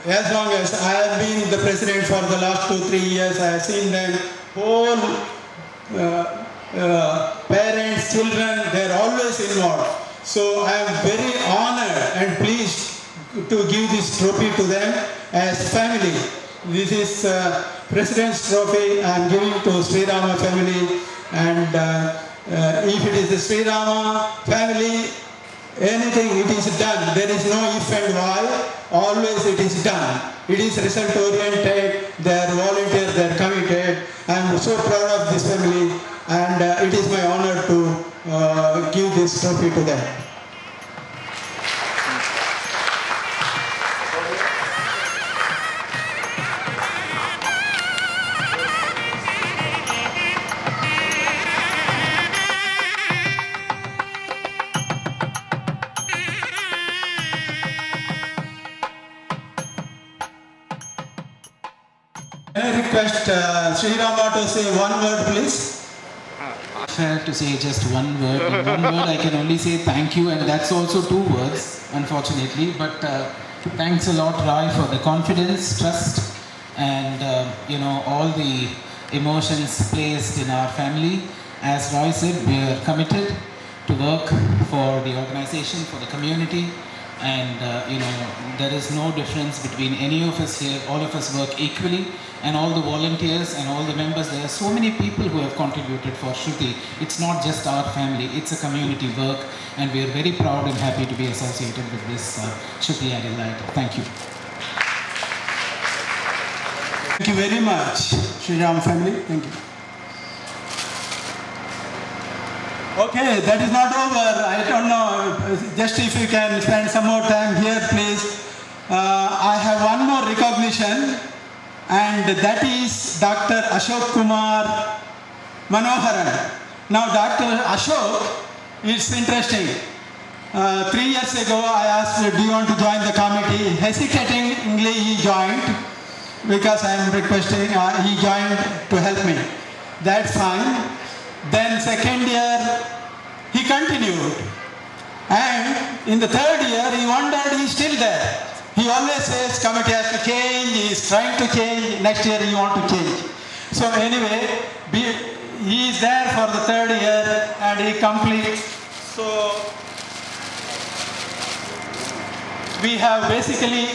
As long as I have been the president for the last 2-3 years, I have seen them, whole parents, children, they are always involved. So I am very honored and pleased to give this trophy to them as family. This is President's trophy I am giving to Sri Rama family, and if it is the Sri Rama family, anything it is done. There is no if and why. Always it is done. It is result oriented. They are volunteer. They are committed. I am so proud of this family, and it is my honor to give this trophy to them. I request Sri Rama to say one word, please. Fair to say just one word. In one word, I can only say thank you, and that's also 2 words, unfortunately. But thanks a lot, Roy, for the confidence, trust, and all the emotions placed in our family. As Roy said, we are committed to work for the organization, for the community. And there is no difference between any of us here. All of us work equally, and all the volunteers and all the members. There are so many people who have contributed for Shruthi. It's not just our family, it's a community work, and we are very proud and happy to be associated with this Shruthi Adelaide. Thank you. Thank you very much, Sri Ram family. Thank you. Okay, that is not over. I don't know, just if you can spend some more time here, please. I have one more recognition, and that is Dr. Ashok Kumar Manoharan. Now, Dr. Ashok, it's interesting. 3 years ago, I asked, do you want to join the committee? Hesitatingly, he joined, because I am requesting, he joined to help me. That's fine. Then second year, he continued. And in the third year, he wondered, he's still there. He always says, committee has to change, he is trying to change, next year he wants to change. So anyway, he is there for the third year and he completes. So we have basically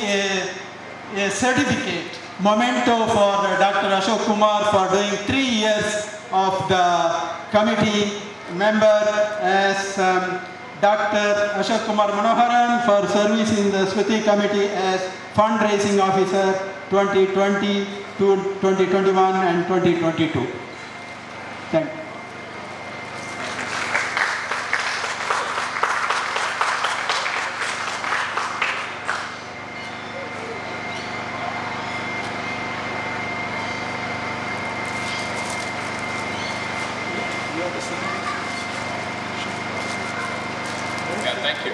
a certificate, memento for Dr. Ashok Kumar for doing 3 years of the committee member, as Dr. Ashok Kumar Manoharan for service in the Shruthi committee as fundraising officer 2020 to 2021 and 2022. Thank you. Thank you.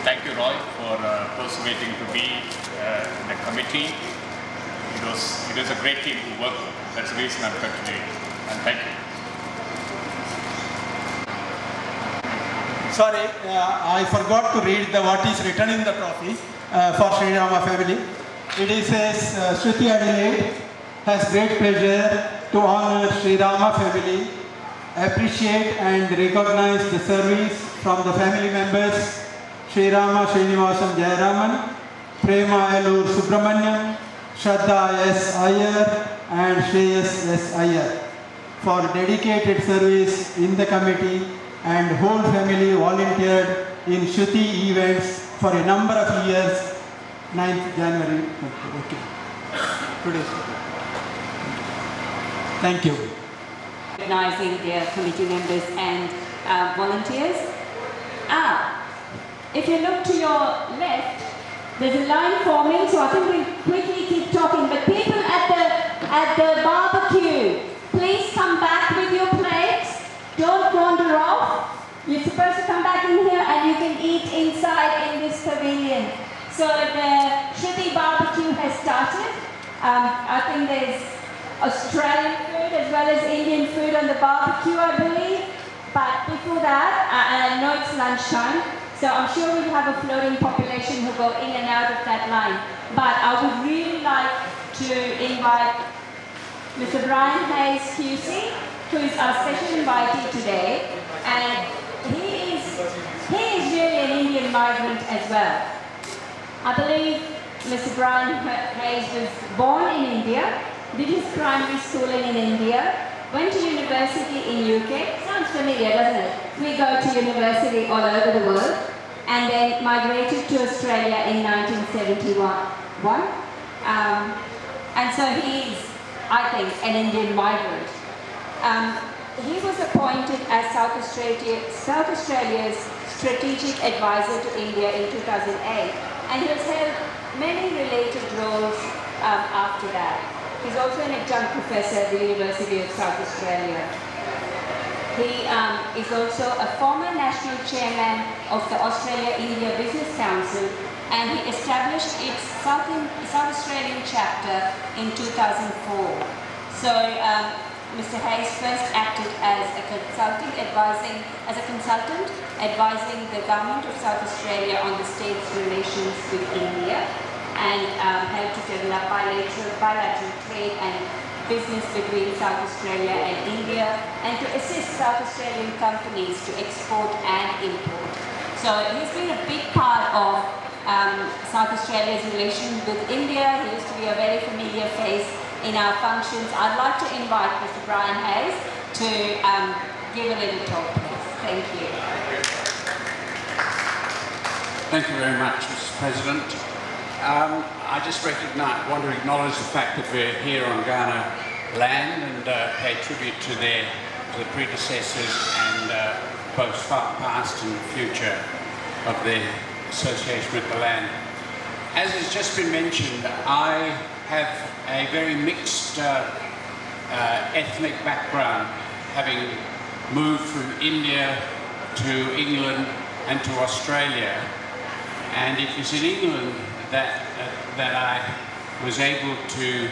Thank you, Roy, for persuading to be in the committee. It was a great team to work with. That's the reason I'm here today. And thank you. Sorry, I forgot to read what is written in the trophy for Sri Rama family. It says, Shruthi Adelaide has great pleasure to honor Sri Rama family, appreciate and recognize the service from the family members Sri Rama Srinivasam Jayaraman, Prema Elur Subramanyam, Shraddha S. Iyer and Shreyas S. Iyer. for dedicated service in the committee, and whole family volunteered in Shruthi events for a number of years. 9th January. Okay. Today. Thank you. Recognizing their committee members and volunteers. If you look to your left, there's a line forming, so I think we'll quickly keep talking. But people at the barbecue, please come back with your plates. Don't wander off. You're supposed to come back in here and you can eat inside in this pavilion. So the Shruthi barbecue has started. I think there's Australian food as well as Indian food on the barbecue, I believe. But before that, and I know it's lunchtime, so I'm sure we'll have a floating population who go in and out of that line. But I would really like to invite Mr. Brian Hayes QC, who is our special invitee today. And he is really an Indian migrant as well. I believe Mr. Brian Hayes was born in India, did his primary schooling in India, went to university in UK. Sounds familiar, doesn't it? We go to university all over the world, and then migrated to Australia in 1971. And so he's, I think, an Indian migrant. He was appointed as South Australia's strategic advisor to India in 2008, and he has held many related roles after that. He's also an adjunct professor at the University of South Australia. He is also a former national chairman of the Australia-India Business Council, and he established its South Australian chapter in 2004. So Mr. Hayes first acted as a consultant advising the government of South Australia on the state's relations with India, and helped to develop bilateral trade and business between South Australia and India, and to assist South Australian companies to export and import. So he's been a big part of South Australia's relations with India. He used to be a very familiar face in our functions. I'd like to invite Mr. Brian Hayes to give a little talk, please. Thank you. Thank you very much, Mr. President. I just want to acknowledge the fact that we're here on Ghana land and pay tribute to the predecessors and both past and future of the association with the land. As has just been mentioned, I have a very mixed ethnic background, having moved from India to England and to Australia. And it was in England that I was able to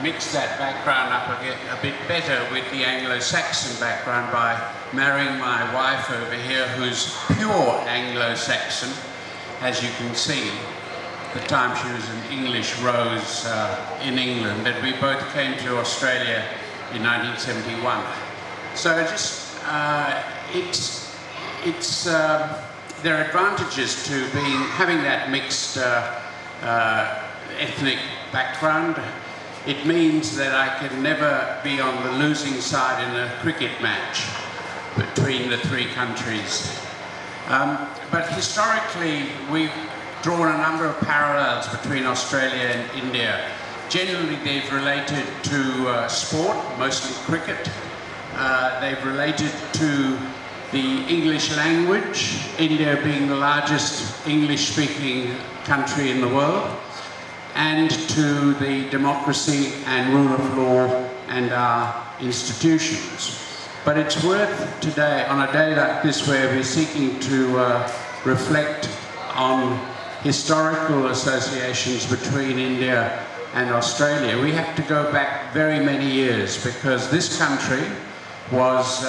mix that background up a bit better with the Anglo-Saxon background by marrying my wife over here, who's pure Anglo-Saxon, as you can see. At the time she was an English rose in England, and we both came to Australia in 1971. So there are advantages to having that mixed ethnic background. It means that I can never be on the losing side in a cricket match between the three countries. But historically, we've drawn a number of parallels between Australia and India. Generally, they've related to sport, mostly cricket. They've related to the English language, India being the largest English-speaking country in the world, and to the democracy and rule of law and our institutions. But it's worth today, on a day like this where we're seeking to reflect on historical associations between India and Australia, we have to go back very many years, because this country was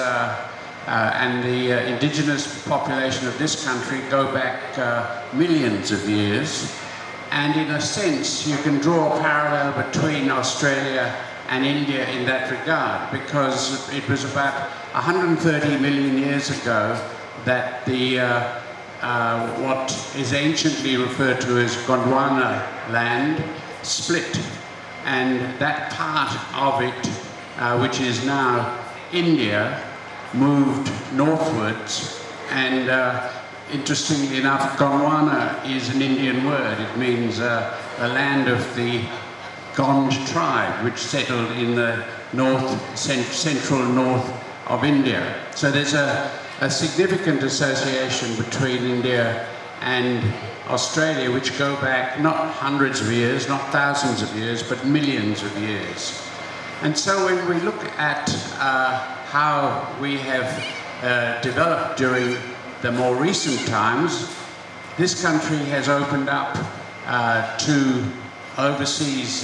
and the indigenous population of this country go back millions of years. And in a sense, you can draw a parallel between Australia and India in that regard, because it was about 130 million years ago that the what is anciently referred to as Gondwana land split. And that part of it which is now India, moved northwards, and interestingly enough, Gondwana is an Indian word. It means the land of the Gond tribe, which settled in the central north of India. So there's a significant association between India and Australia, which go back not hundreds of years, not thousands of years, but millions of years. And so when we look at how we have developed during the more recent times, this country has opened up to overseas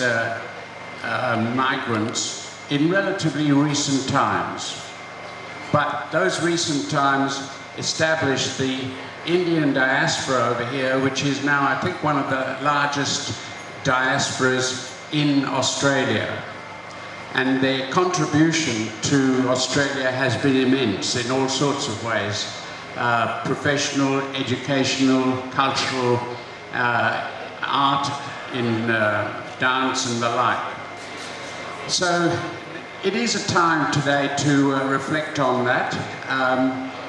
migrants in relatively recent times. But those recent times established the Indian diaspora over here, which is now, I think, one of the largest diasporas in Australia. And their contribution to Australia has been immense in all sorts of ways. Professional, educational, cultural, art, in dance and the like. So it is a time today to reflect on that.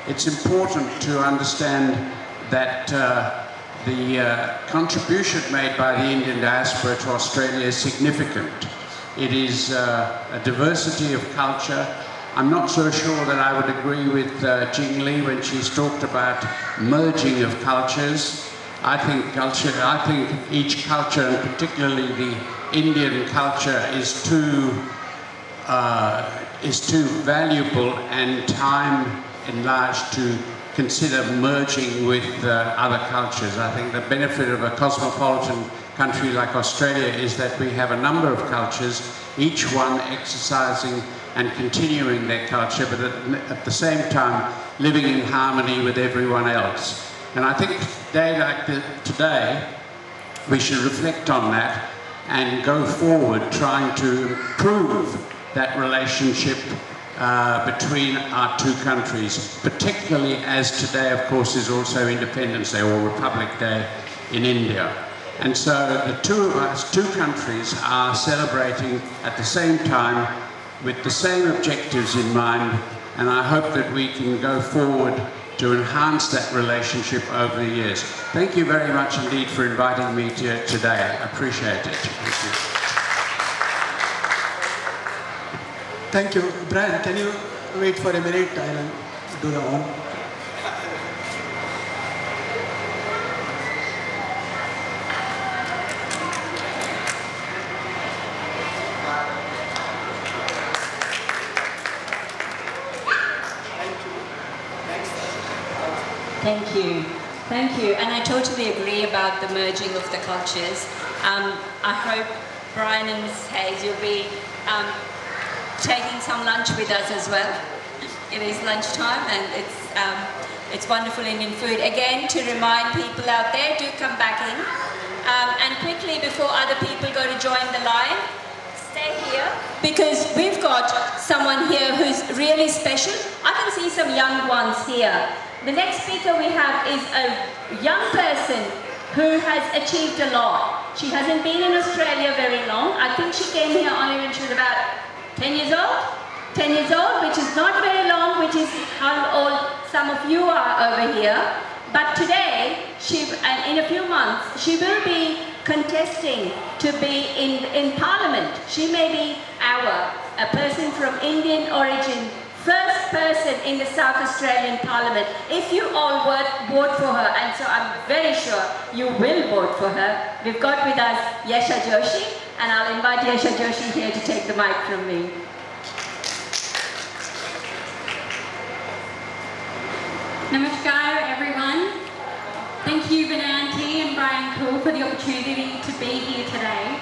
It's important to understand that the contribution made by the Indian diaspora to Australia is significant. It is a diversity of culture. I'm not so sure that I would agree with Jing Li when she's talked about merging of cultures. I think each culture, and particularly the Indian culture, is too valuable and time enlarged to consider merging with other cultures. I think the benefit of a cosmopolitan country like Australia is that we have a number of cultures, each one exercising and continuing their culture, but at the same time living in harmony with everyone else. And I think a day like today, we should reflect on that and go forward trying to improve that relationship between our two countries, particularly as today, of course, is also Independence Day or Republic Day in India. And so the two of us, two countries, are celebrating at the same time with the same objectives in mind, and I hope that we can go forward to enhance that relationship over the years. Thank you very much indeed for inviting me today. I appreciate it. Thank you. Thank you. Brian, can you wait for a minute? I'll do the one. Thank you. Thank you. And I totally agree about the merging of the cultures. I hope, Brian and Ms. Hayes, you'll be taking some lunch with us as well. It is lunchtime and it's wonderful Indian food. Again, to remind people out there, do come back in. And quickly, before other people go to join the line, stay here, because we've got someone here who's really special. I can see some young ones here. The next speaker we have is a young person who has achieved a lot. She hasn't been in Australia very long. I think she came here only when she was about 10 years old. 10 years old, which is not very long, which is how old some of you are over here. But today, and in a few months, she will be contesting to be in Parliament. She may be a person from Indian origin, first person in the South Australian Parliament. If you all vote for her, and so I'm very sure you will vote for her. We've got with us Yesha Joshi, and I'll invite Yesha Joshi here to take the mic from me. Namaskar everyone. Thank you Vinanti and Brian Cool for the opportunity to be here today.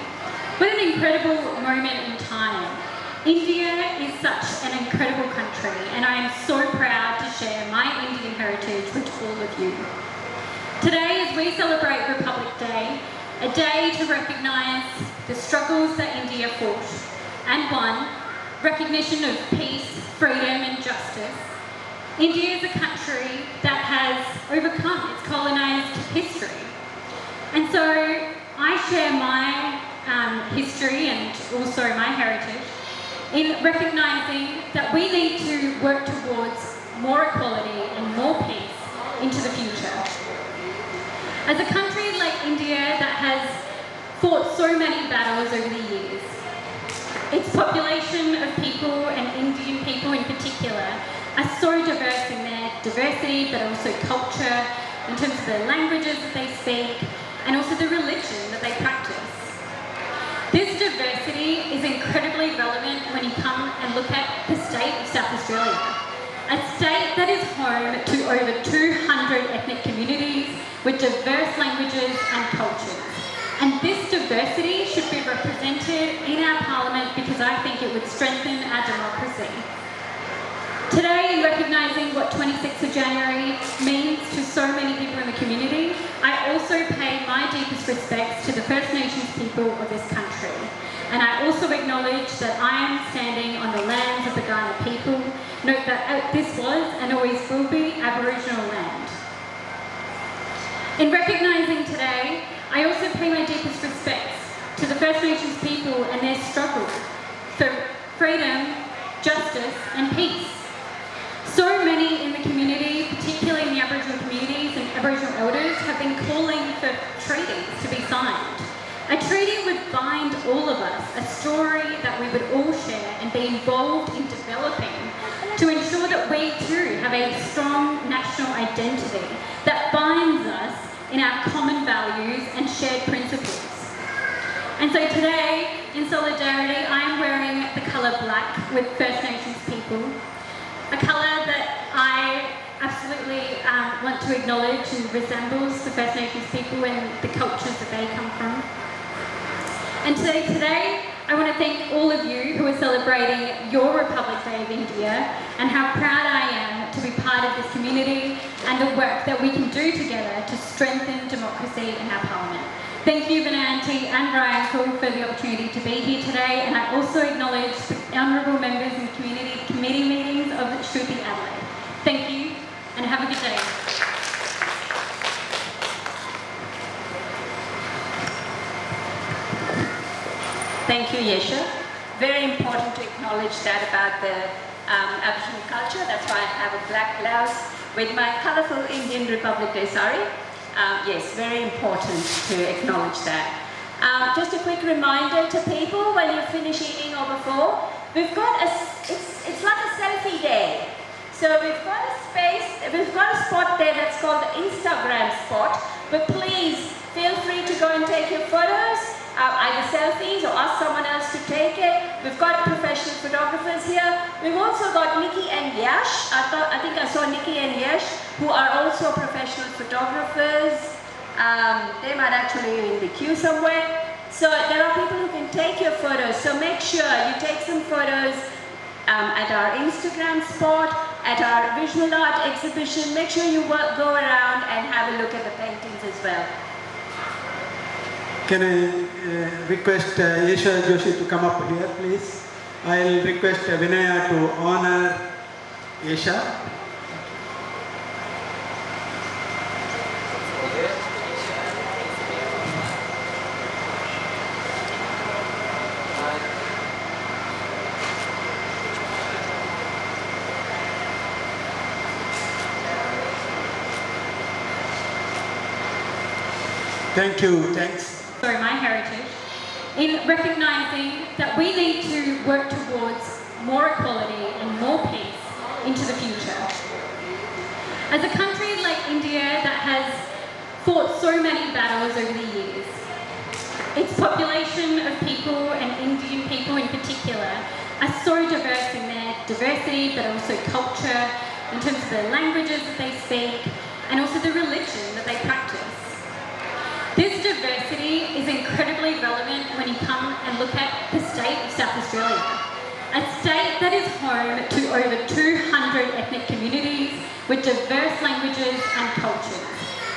What an incredible moment in time. India is such an incredible country, and I am so proud to share my Indian heritage with all of you. Today, as we celebrate Republic Day, a day to recognise the struggles that India fought and won, recognition of peace, freedom and justice. India is a country that has overcome its colonised history. And so I share my history and also my heritage in recognising that we need to work towards more equality and more peace into the future. As a country like India that has fought so many battles over the years, its population of people, and Indian people in particular, are so diverse in their diversity, but also culture, in terms of the languages that they speak, and also the religion that they practice. This diversity is incredibly relevant when you come and look at the state of South Australia, a state that is home to over 200 ethnic communities with diverse languages and cultures. And this diversity should be represented in our parliament because I think it would strengthen our democracy. Today, in recognising what 26th of January means to so many people in the community, I also pay my deepest respects to the First Nations people of this country. And I also acknowledge that I am standing on the lands of the Kaurna people. Note that this was and always will be Aboriginal land. In recognising today, I also pay my deepest respects to the First Nations people and their struggle for freedom, justice and peace. So many in the community, particularly in the Aboriginal communities and Aboriginal elders, have been calling for treaties to be signed. A treaty would bind all of us, a story that we would all share and be involved in developing to ensure that we too have a strong national identity that binds us in our common values and shared principles. And so today, in solidarity, I am wearing the colour black with First Nations people, a colour that I absolutely want to acknowledge and resembles the First Nations people and the cultures that they come from. And today, I want to thank all of you who are celebrating your Republic Day of India and how proud I am to be part of this community and the work that we can do together to strengthen democracy in our parliament. Thank you, Vinanti and Ryan Cool, for the opportunity to be here today, and I also acknowledge the honourable members in community committee meetings of Shruthi Adelaide. Thank you, and have a good day. Thank you, Yesha. Very important to acknowledge that about the Aboriginal culture. That's why I have a black blouse with my colourful Indian Republic Day sari. Yes, very important to acknowledge that. Just a quick reminder to people when you finish eating or before, we've got it's like a selfie day. So we've got a space, we've got a spot there that's called the Instagram spot, but please feel free to go and take your photos, either selfies or ask someone else to take it. We've got professional photographers here. We've also got Nikki and Yash. I think I saw Nikki and Yash, who are also professional photographers. They might actually be in the queue somewhere. So there are people who can take your photos. So make sure you take some photos at our Instagram spot, at our visual art exhibition. Make sure you go around and have a look at the paintings as well. Can I request Yesha Joshi to come up here, please? I'll request Vinaya to honor Yesha. Thank you. Thanks. My heritage, in recognising that we need to work towards more equality and more peace into the future. As a country like India that has fought so many battles over the years, its population of people, and Indian people in particular, are so diverse in their diversity, but also culture, in terms of the languages that they speak, and also the religion that they practice. This diversity is incredibly relevant when you come and look at the state of South Australia, a state that is home to over 200 ethnic communities with diverse languages and cultures.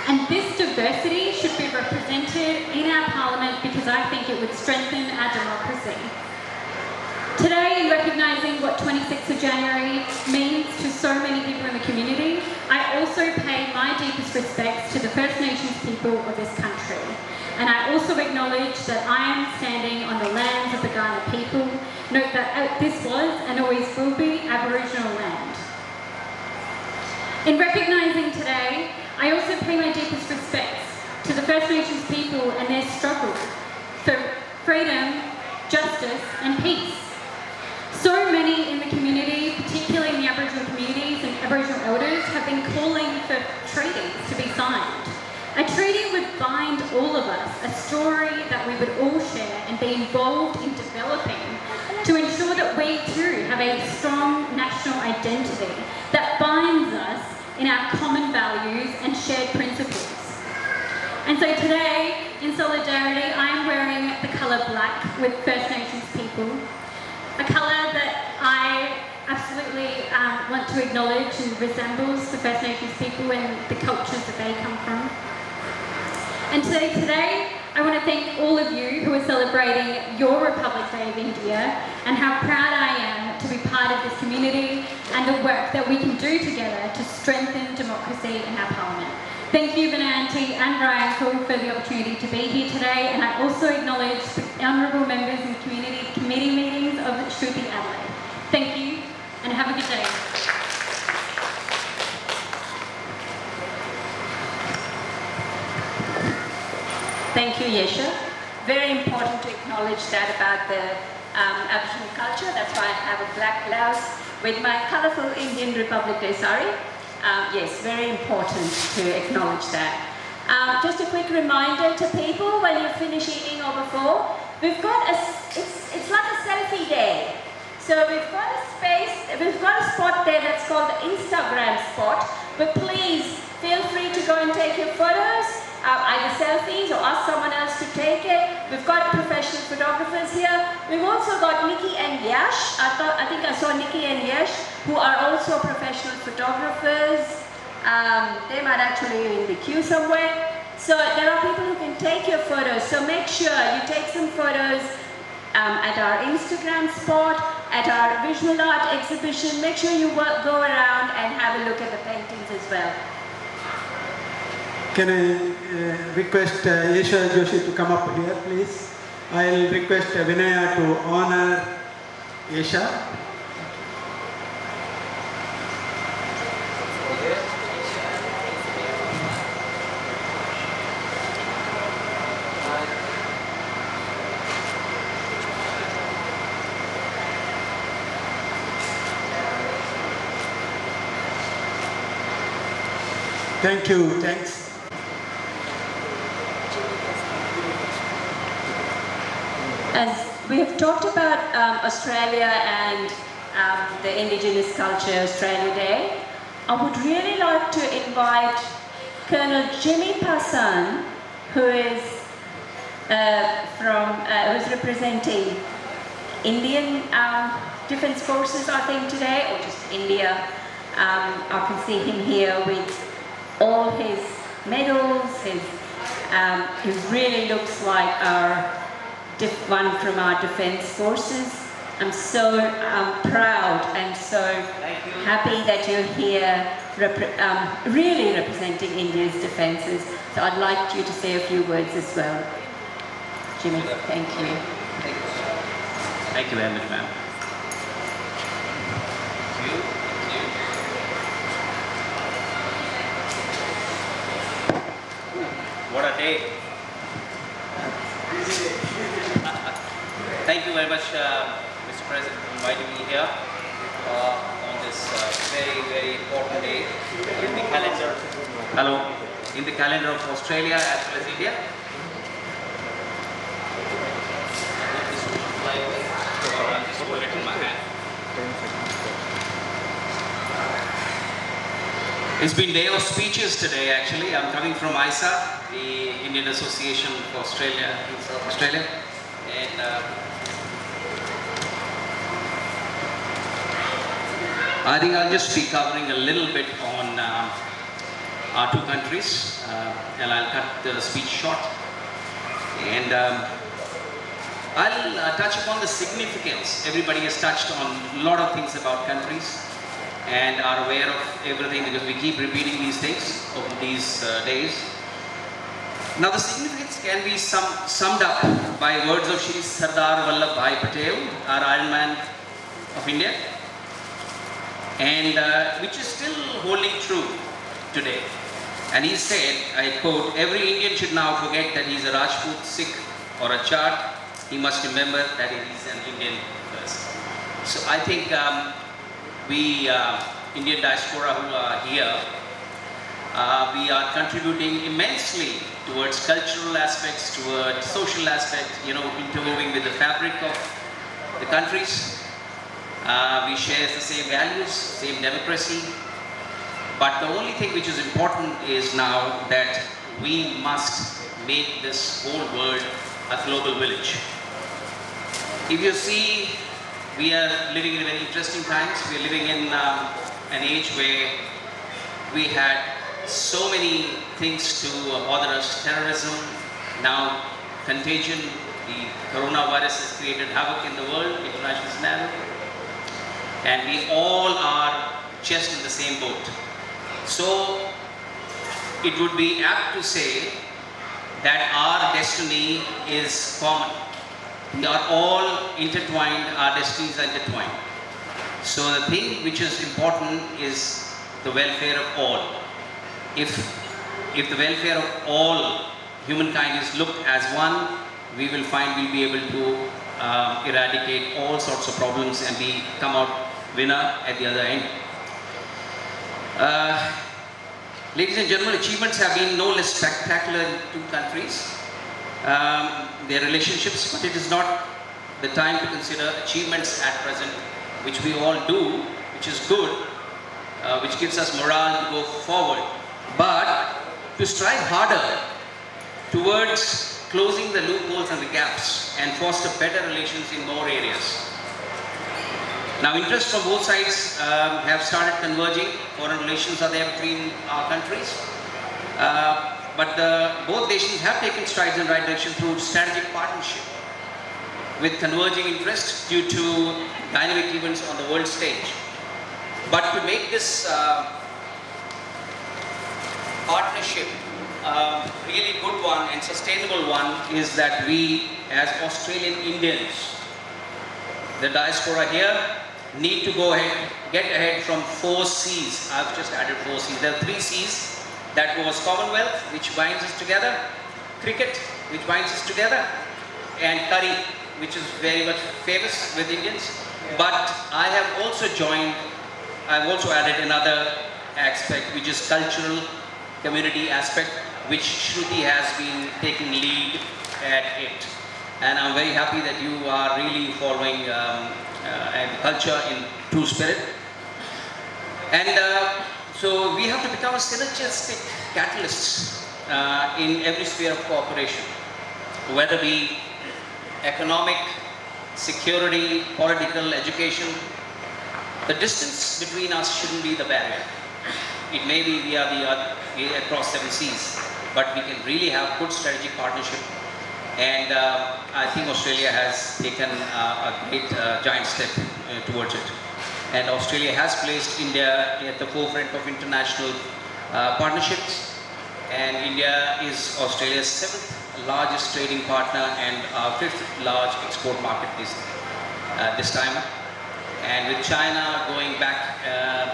And this diversity should be represented in our parliament because I think it would strengthen our democracy. Today, in recognising what 26th of January means to so many people in the community, I also pay my deepest respects to the First Nations people of this country. And I also acknowledge that I am standing on the lands of the Kaurna people. note that this was and always will be Aboriginal land. In recognising today, I also pay my deepest respects to the First Nations people and their struggle for freedom, justice and peace. So many in the community, particularly in the Aboriginal communities and Aboriginal elders, have been calling for treaties to be signed. A treaty would bind all of us, a story that we would all share and be involved in developing to ensure that we too have a strong national identity that binds us in our common values and shared principles. And so today, in solidarity, I'm wearing the colour black with First Nations people, a colour that I absolutely want to acknowledge and resembles the First Nations people and the cultures that they come from. And today, I want to thank all of you who are celebrating your Republic Day of India and how proud I am to be part of this community and the work that we can do together to strengthen democracy in our parliament. Thank you, Vinanti and Ryan for the opportunity to be here today, and I also acknowledge the honourable members and committee meetings of Shruthi Adelaide. Thank you, and have a good day. Thank you, Yesha. Very important to acknowledge that about the Aboriginal culture. That's why I have a black blouse with my colourful Indian Republic Day sari. Yes, very important to acknowledge that. Just a quick reminder to people when you finish eating or before, we've got it's like a selfie day. So we've got a space, we've got a spot there that's called the Instagram spot, but please feel free to go and take your photos. Either selfies or ask someone else to take it. We've got professional photographers here. We've also got Nikki and Yash. I think I saw Nikki and Yash, who are also professional photographers. They might actually be in the queue somewhere. So there are people who can take your photos. So make sure you take some photos at our Instagram spot, at our visual art exhibition. Make sure you go around and have a look at the paintings as well. Can I request Yesha Joshi to come up here, please? I'll request Vinaya to honor Yesha. Thank you, thanks. As we have talked about Australia and the Indigenous Culture Australia Day, I would really like to invite Colonel Jimmy Passan, who is who's representing Indian Defence Forces, I think, today, or just India. I can see him here with all his medals. He really looks like one from our Defence Forces. I'm so proud and so happy that you're here really representing India's defences. So I'd like you to say a few words as well. Jimmy, thank you. Thank you very much, ma'am. What a day. Thank you very much, Mr. President, for inviting me here on this very, very important day in the calendar. Hello. In the calendar of Australia as well as India. Just put it in my hand. It's been day of speeches today, actually. I'm coming from ISA, the Indian Association for Australia in South Australia. And I think I'll just be covering a little bit on our two countries, and I'll cut the speech short. And I'll touch upon the significance. Everybody has touched on a lot of things about countries and are aware of everything because we keep repeating these things over these days. Now the significance can be summed up by words of Shri Sardar Vallabhbhai Patel, our Iron Man of India, and which is still holding true today. And he said, I quote, "Every Indian should now forget that he is a Rajput, Sikh or a Chart. He must remember that he is an Indian first." So I think we Indian diaspora who are here, we are contributing immensely towards cultural aspects, towards social aspects, interwoven with the fabric of the countries. We share the same values, same democracy. But the only thing which is important is now that we must make this whole world a global village. If you see, we are living in very interesting times. We are living in an age where we had so many things to bother us: terrorism, now contagion. The coronavirus has created havoc in the world, international scenario, and we all are just in the same boat. So it would be apt to say that our destiny is common. We are all intertwined, our destinies are intertwined. So the thing which is important is the welfare of all. If the welfare of all humankind is looked as one, we will find we'll be able to eradicate all sorts of problems and come out winner at the other end. Ladies and gentlemen, achievements have been no less spectacular in two countries, their relationships, but it is not the time to consider achievements at present, which we all do, which is good, which gives us morale to go forward, but to strive harder towards closing the loopholes and the gaps and foster better relations in more areas. Now, interests from both sides have started converging. Foreign relations are there between our countries. But both nations have taken strides in the right direction through strategic partnership with converging interests due to dynamic events on the world stage. But to make this partnership really good one and sustainable one is that we, as Australian Indians, the diaspora here, need to go ahead, get ahead from 4 C's. I've just added 4 C's. There are 3 C's. That was Commonwealth, which binds us together, cricket, which binds us together, and curry, which is very much famous with Indians. But I have also I've also added another aspect, which is cultural community aspect, which Shruthi has been taking lead at it. And I'm very happy that you are really following culture in true spirit. And so we have to become synergistic catalysts in every sphere of cooperation, whether be economic, security, political, education. The distance between us shouldn't be the barrier. It may be we are across 7 seas, but we can really have good strategic partnership. And I think Australia has taken a great giant step towards it. And Australia has placed India at the forefront of international partnerships. And India is Australia's 7th largest trading partner and our 5th large export market this time. And with China going back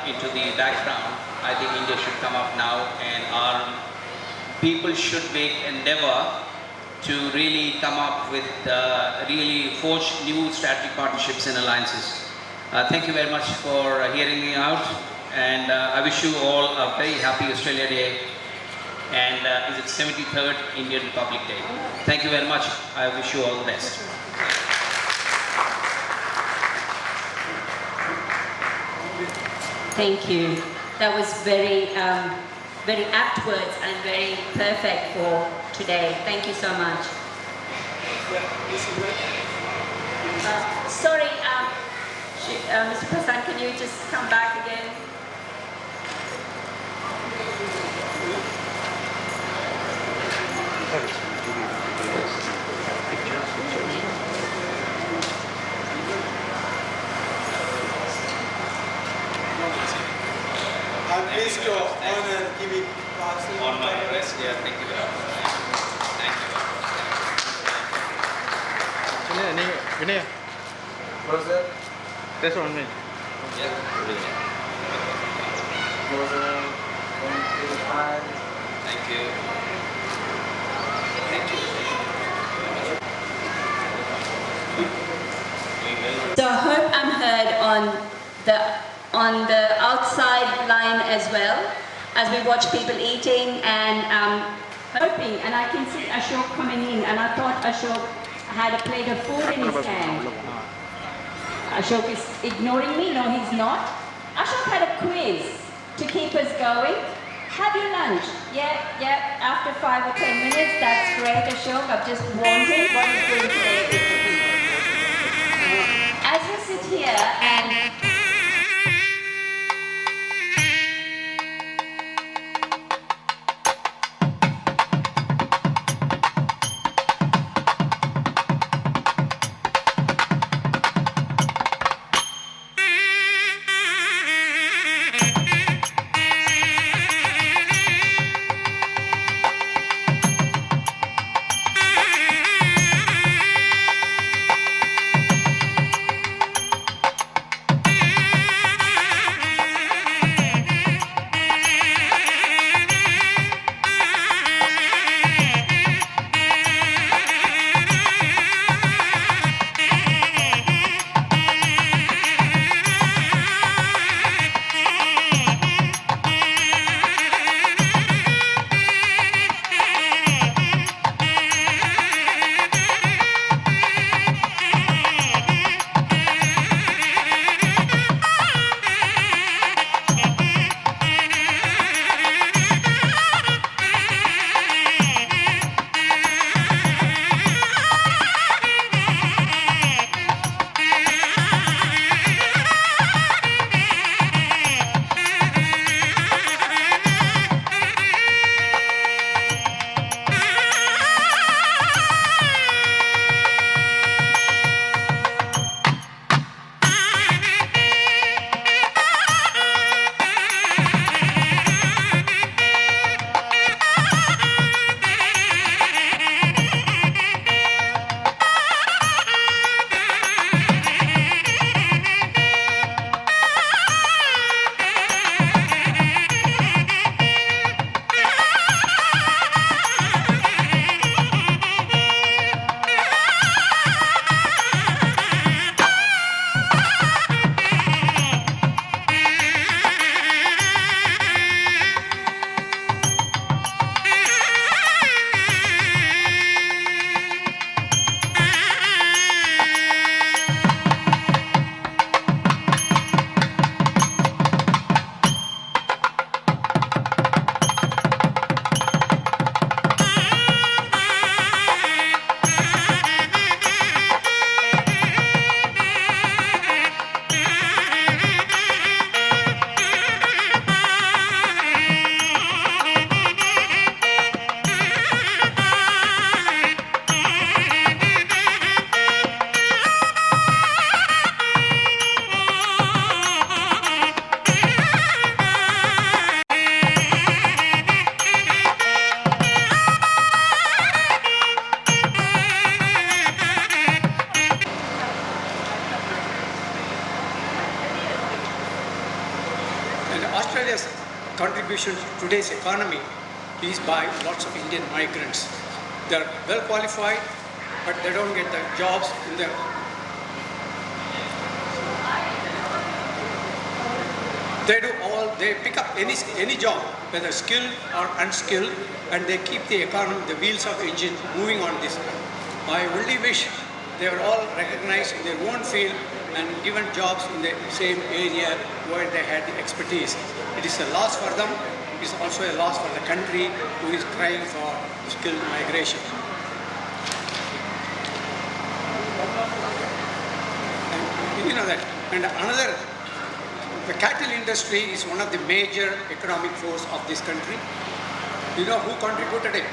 into the background, I think India should come up now, and our people should make endeavor to really come up with, really forge new strategic partnerships and alliances. Thank you very much for hearing me out, and I wish you all a very happy Australia Day, and is it 73rd Indian Republic Day. Thank you very much. I wish you all the best. Thank you. That was very, very apt words and very perfect for today. Thank you so much. Sorry, Mr. Prasan, can you just come back again? I'm pleased to honor Kimi On my request, yeah, thank you very much. Vinaya. Closer. This one, me. Yeah. Closer. 1, 2, 5. Thank you. Thank you. So I hope I'm heard on the outside line as well, as we watch people eating and hoping, and I can see Ashok coming in, and I thought Ashok had a plate of food in his hand. Ashok is ignoring me? No, he's not. Ashok had a quiz to keep us going. Have your lunch. Yeah, after 5 or 10 minutes, that's great, Ashok. I've just warned him what he's doing today. As we sit here and Australia's contribution to today's economy is by lots of Indian migrants. They are well qualified, but they don't get the jobs in the they pick up any job, whether skilled or unskilled, and they keep the economy, the wheels of the engine moving on this. I only wish they were all recognized in their own field and given jobs in the same area where they had the expertise. It is a loss for them. It is also a loss for the country who is crying for skilled migration. And you know that. And another, the cattle industry is one of the major economic force of this country. You know who contributed it?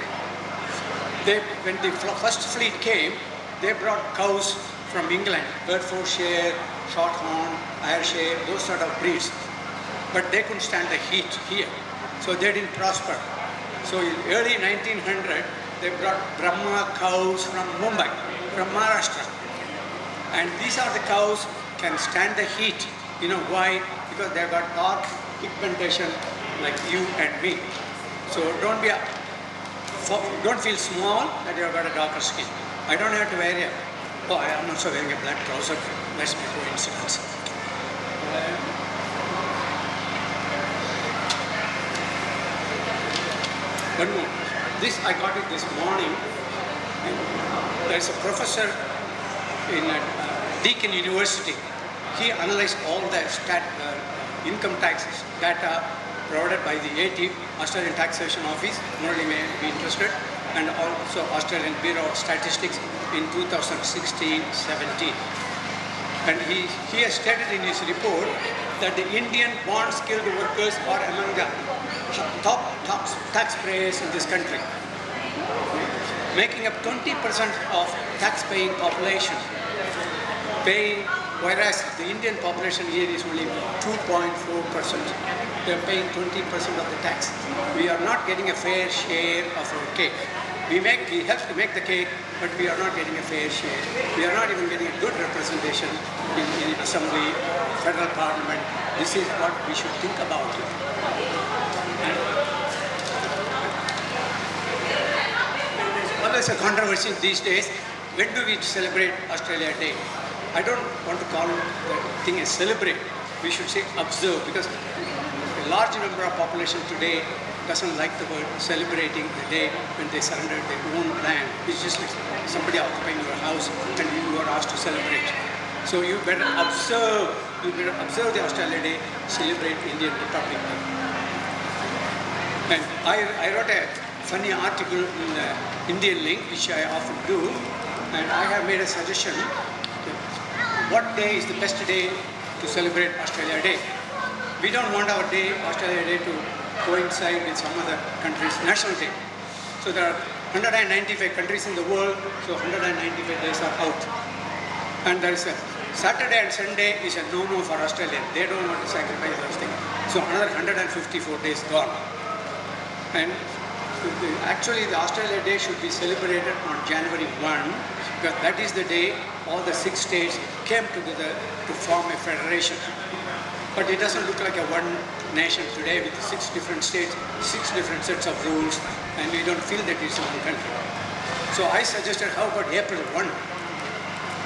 When the first fleet came, they brought cows from England, Bedfordshire, Shorthorn, Ayrshire, those sort of breeds. But they couldn't stand the heat here, so they didn't prosper. So in early 1900, they brought Brahma cows from Mumbai, from Maharashtra. And these are the cows can stand the heat. You know why? Because they've got dark pigmentation like you and me. So don't feel small that you've got a darker skin. I don't have to wear a, oh, I'm also wearing a black trouser. Let's be coincidence. One more. This, I got it this morning. There's a professor in Deakin University. He analyzed all the income tax data provided by the AT, Australian Taxation Office, Murali may be interested, and also Australian Bureau of Statistics in 2016-17. And he has stated in his report that the Indian born skilled workers are among the top taxpayers in this country, making up 20% of tax-paying population, whereas the Indian population here is only 2.4%. They're paying 20% of the tax. We are not getting a fair share of our cake. We help to make the cake, but we are not getting a fair share. We are not even getting a good representation in Assembly, Federal Parliament. This is what we should think about. There's a controversy these days. When do we celebrate Australia Day? I don't want to call the thing a celebrate. We should say observe, because a large number of population today doesn't like the word celebrating the day when they surrendered their own land. It's just like somebody occupying your house and you are asked to celebrate. So you better observe the Australia Day, celebrate Indian Republic Day. And I wrote a funny article in the Indian Link, which I often do, and I have made a suggestion. What day is the best day to celebrate Australia Day? We don't want our day, Australia Day, to coincide with some other country's national day. So there are 195 countries in the world, so 195 days are out. And there is a Saturday and Sunday is a no-no for Australia. They don't want to sacrifice those things. So another 154 days gone. And actually the Australia Day should be celebrated on January 1, because that is the day all the 6 states came together to form a federation. But it doesn't look like a one nation today with 6 different states, 6 different sets of rules, and we don't feel that it's one country. So I suggested, how about April 1?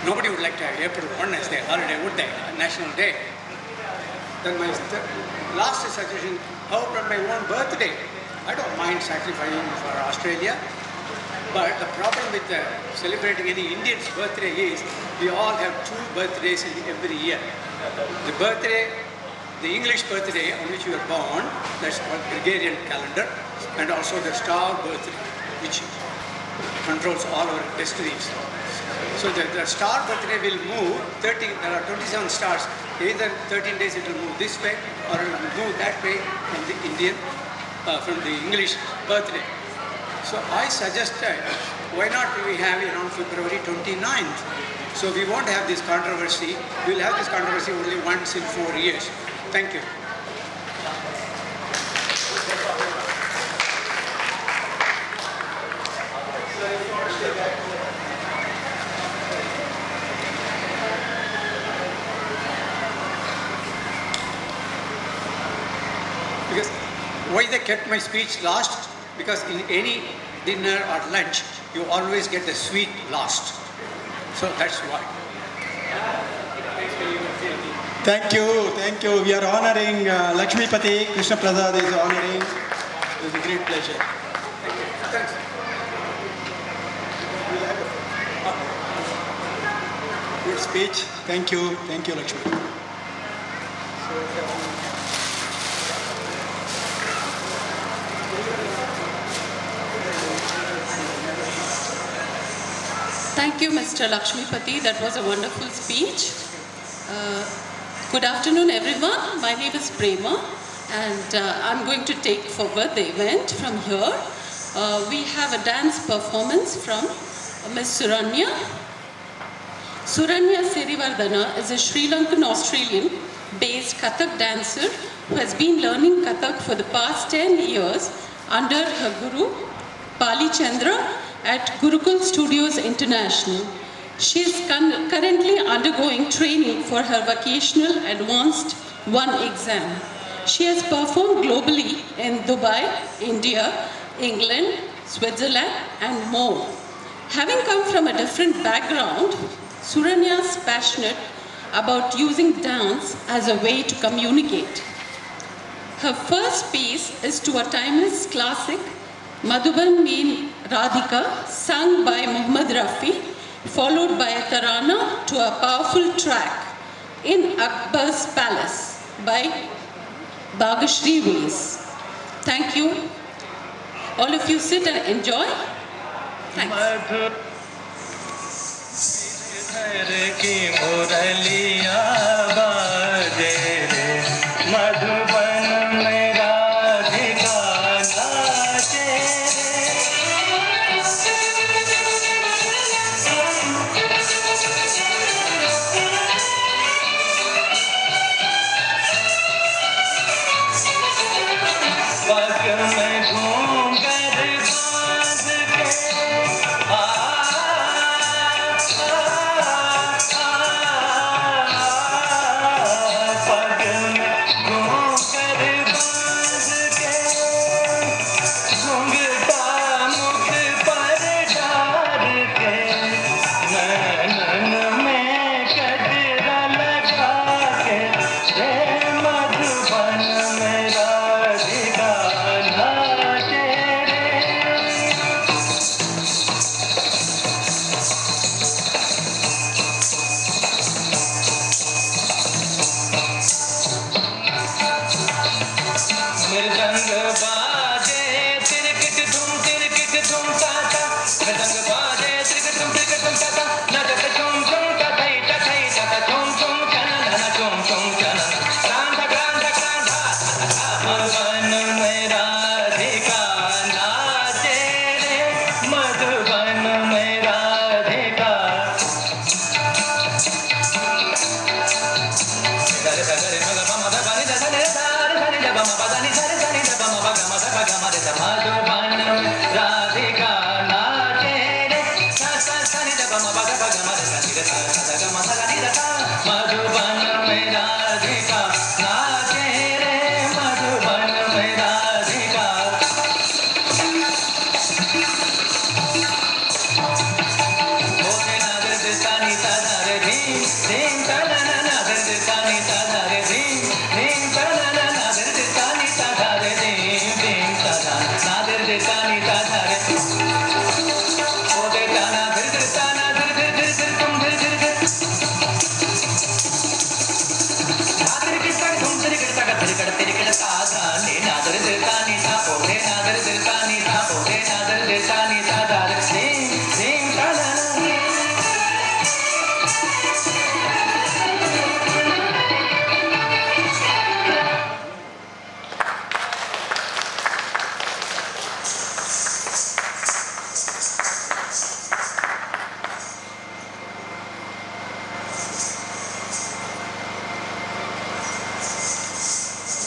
Nobody would like to have April 1 as their holiday, would they? A national day. Then my last suggestion, how about my own birthday? I don't mind sacrificing for Australia, but the problem with celebrating any Indian's birthday is we all have 2 birthdays in every year. The English birthday on which you are born, that's called Gregorian calendar, and also the star birthday, which controls all our destinies. So the star birthday will move, there are 27 stars, either 13 days it will move this way or it will move that way from the from the English birthday. So I suggested, why not we have it on February 29th? So we won't have this controversy. We'll have this controversy only once in 4 years. Thank you. Because why they kept my speech last? Because in any dinner or lunch, you always get the sweet last. So that's why. Thank you, thank you. We are honoring Lakshmi Pati, Krishna Prasad is honoring. It's a great pleasure. Thanks. Good speech. Thank you Lakshmi. Thank you, Mr. Lakshmipati. That was a wonderful speech. Good afternoon, everyone. My name is Prema, and I'm going to take forward the event from here. We have a dance performance from Ms. Suranya. Suranya Sirivardhana is a Sri Lankan Australian-based Kathak dancer who has been learning Kathak for the past 10 years under her guru, Pali Chandra, at Gurukul Studios International. She is currently undergoing training for her vocational advanced 1 exam. She has performed globally in Dubai, India, England, Switzerland, and more. Having come from a different background, Suranya is passionate about using dance as a way to communicate. Her first piece is to a timeless classic, Madhuban Mein Radhika, sung by Muhammad Rafi, followed by a tarana to a powerful track, In Akbar's Palace by Bhagashri Ways. Thank you. All of you sit and enjoy. Thanks.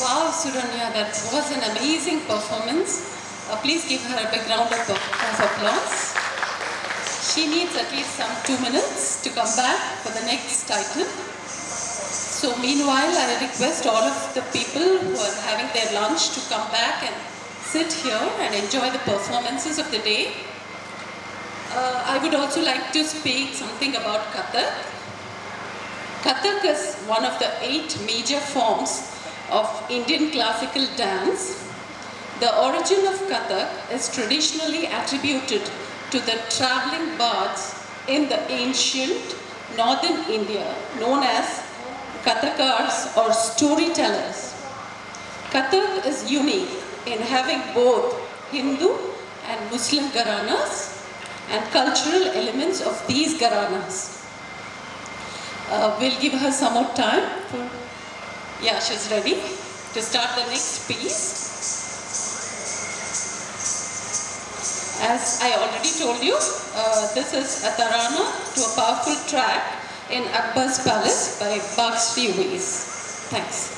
Wow, Suranya, that was an amazing performance. Please give her a big round of applause. She needs at least some 2 minutes to come back for the next item. So meanwhile, I request all of the people who are having their lunch to come back and sit here and enjoy the performances of the day. I would also like to speak something about Kathak. Kathak is one of the 8 major forms of Indian classical dance. The origin of Kathak is traditionally attributed to the travelling bards in the ancient northern India known as Kathakars or storytellers. Kathak is unique in having both Hindu and Muslim gharanas and cultural elements of these gharanas. We'll give her some more time. Yeah, she's ready to start the next piece. As I already told you, this is a tarana to a powerful track in Akbar's Palace by Bhagashri Ways. Thanks.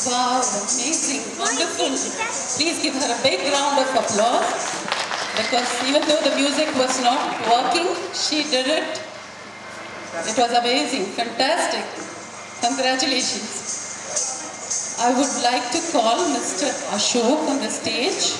Wow, amazing, wonderful. Please give her a big round of applause, because even though the music was not working, she did it. It was amazing, fantastic. Congratulations. I would like to call Mr. Ashok on the stage.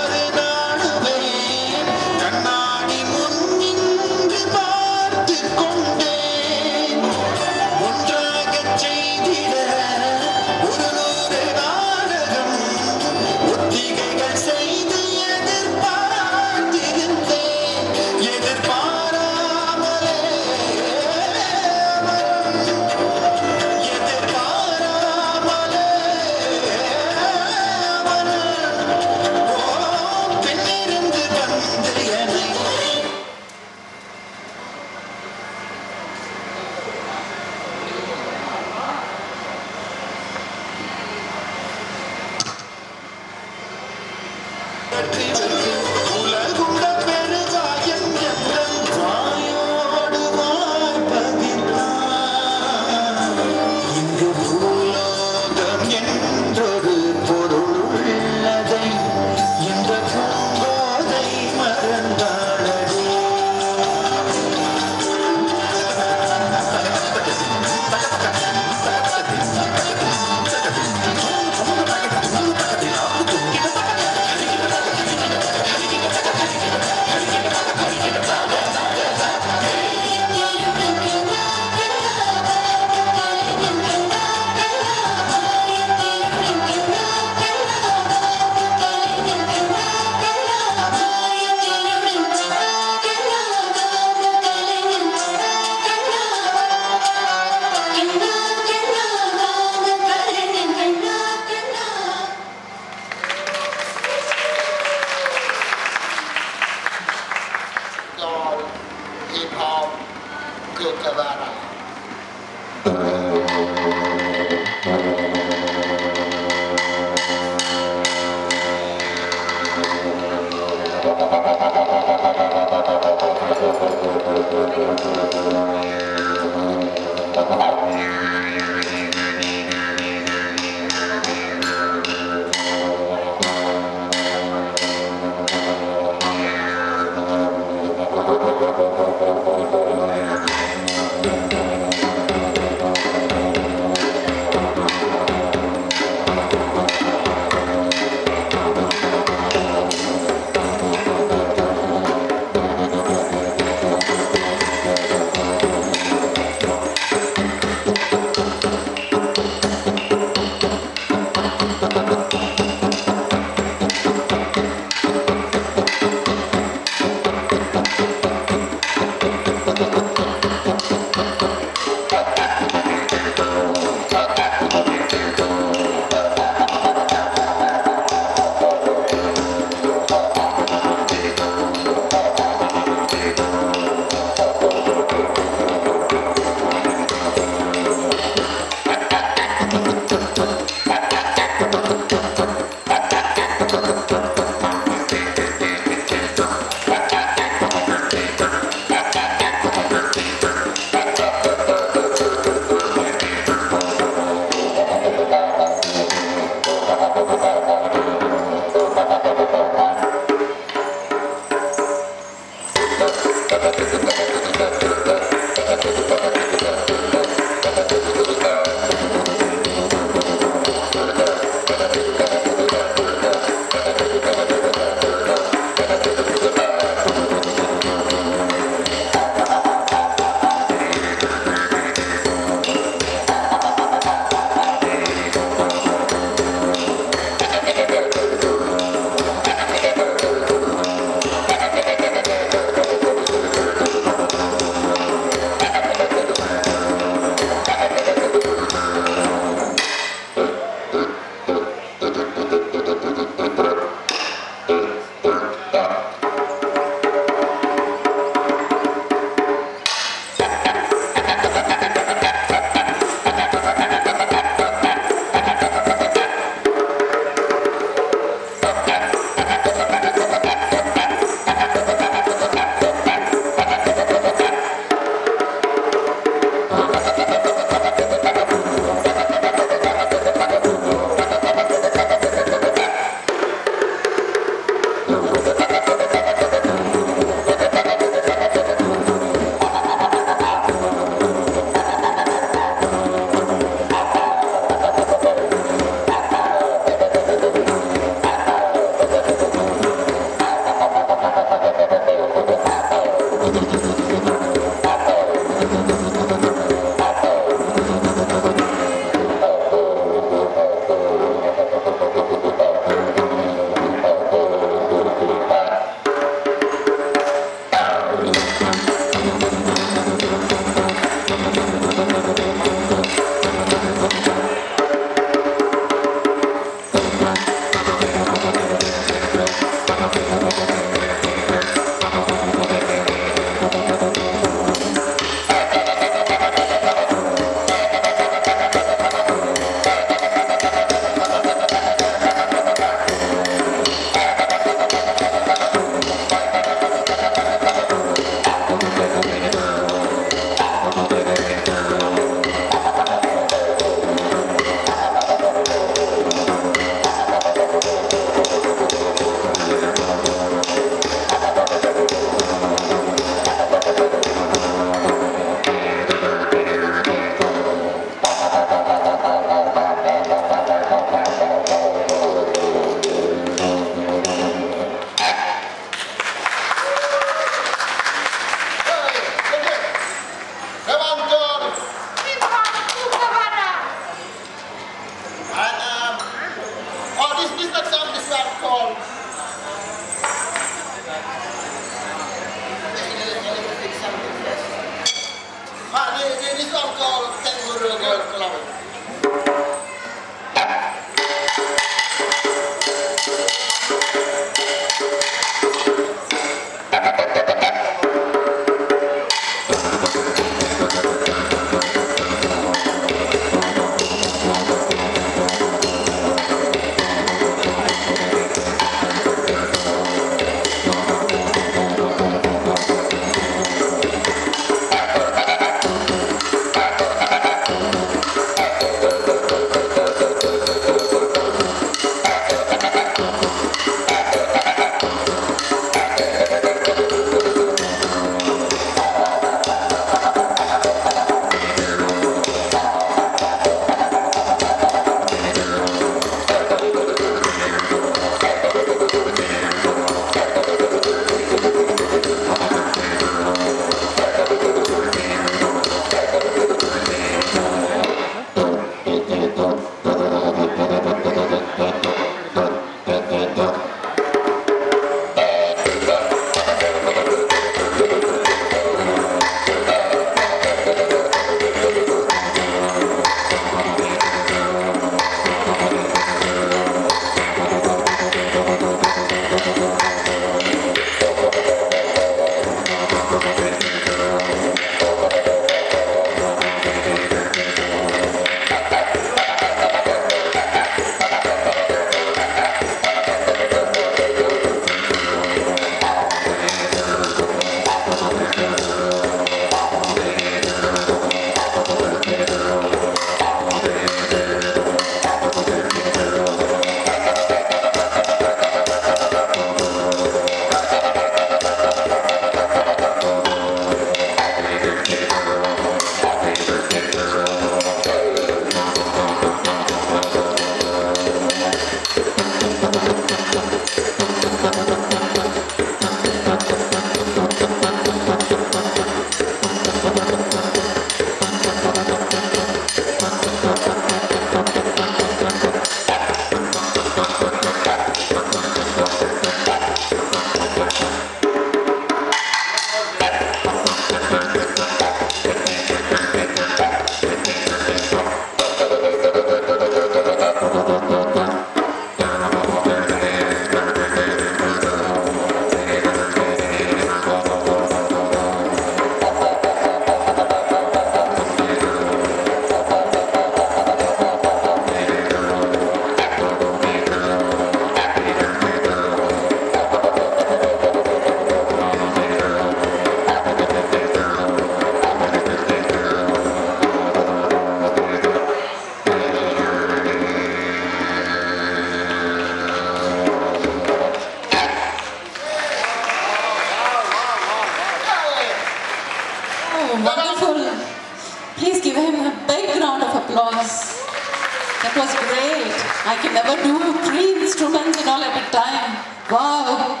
was great. I can never do 3 instruments and all at a time. Wow.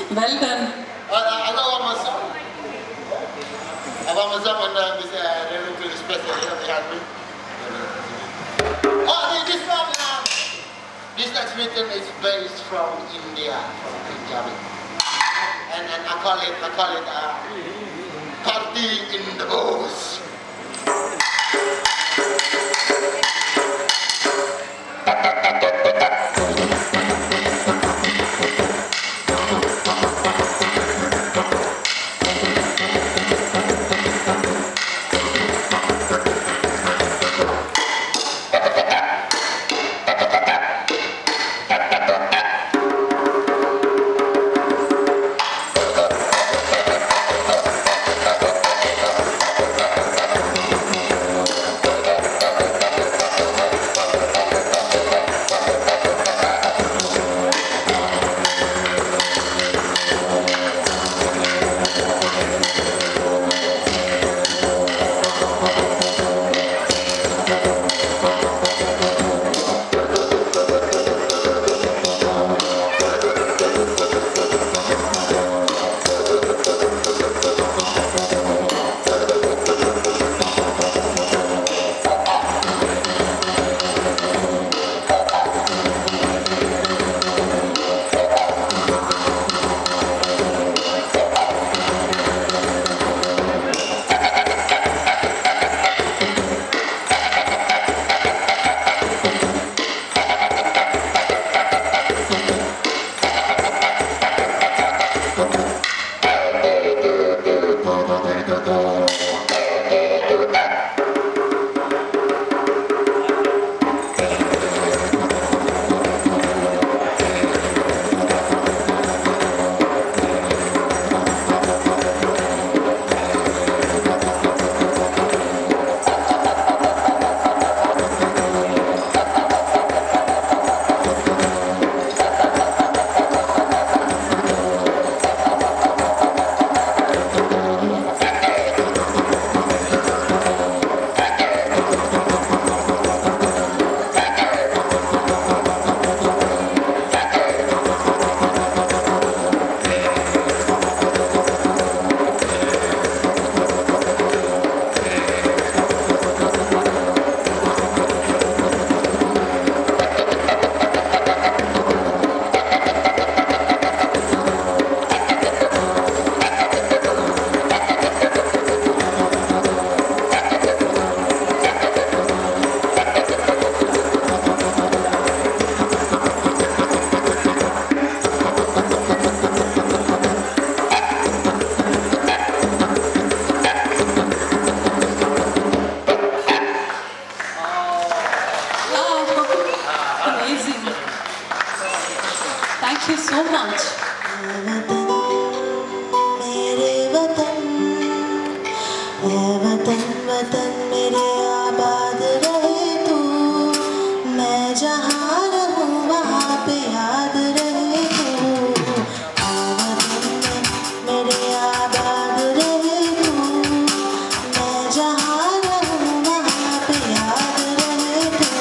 Well done. I got one more song. I got one more song and this really special here behind me. Oh, this one, this next rhythm is based from India, from Punjabi. And I call it Party in the Booth. मेरे आबाद रहे तू, मैं जहाँ रहूँ वहाँ पे याद रहे तू। मेरे आबाद रहे तू, मैं जहाँ रहूँ वहाँ पे याद रहे तू।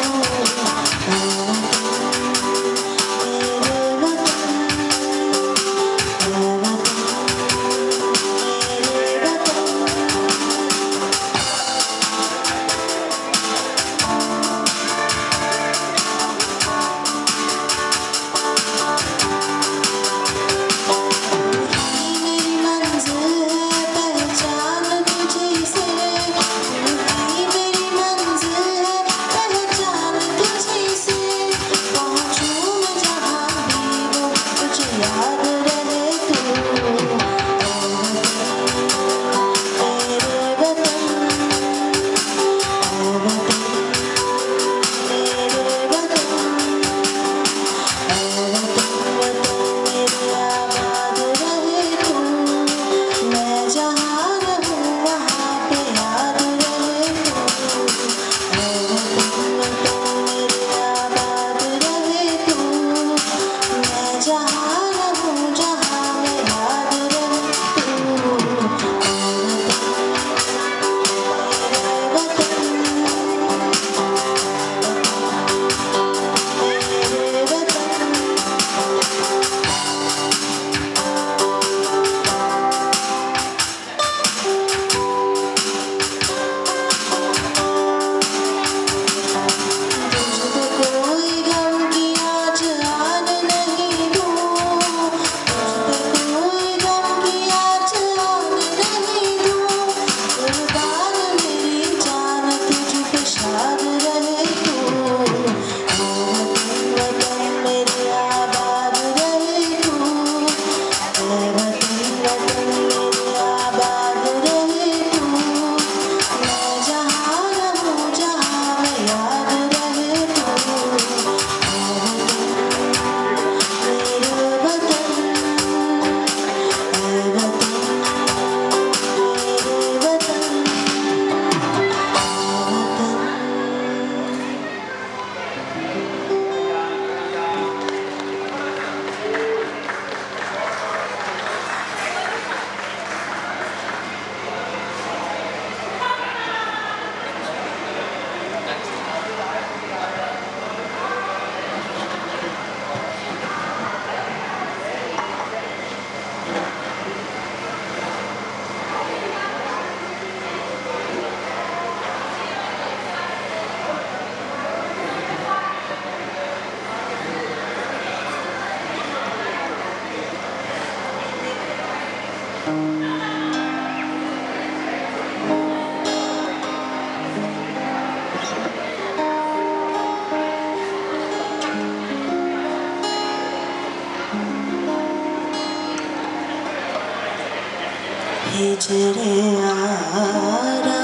हिजरे आरा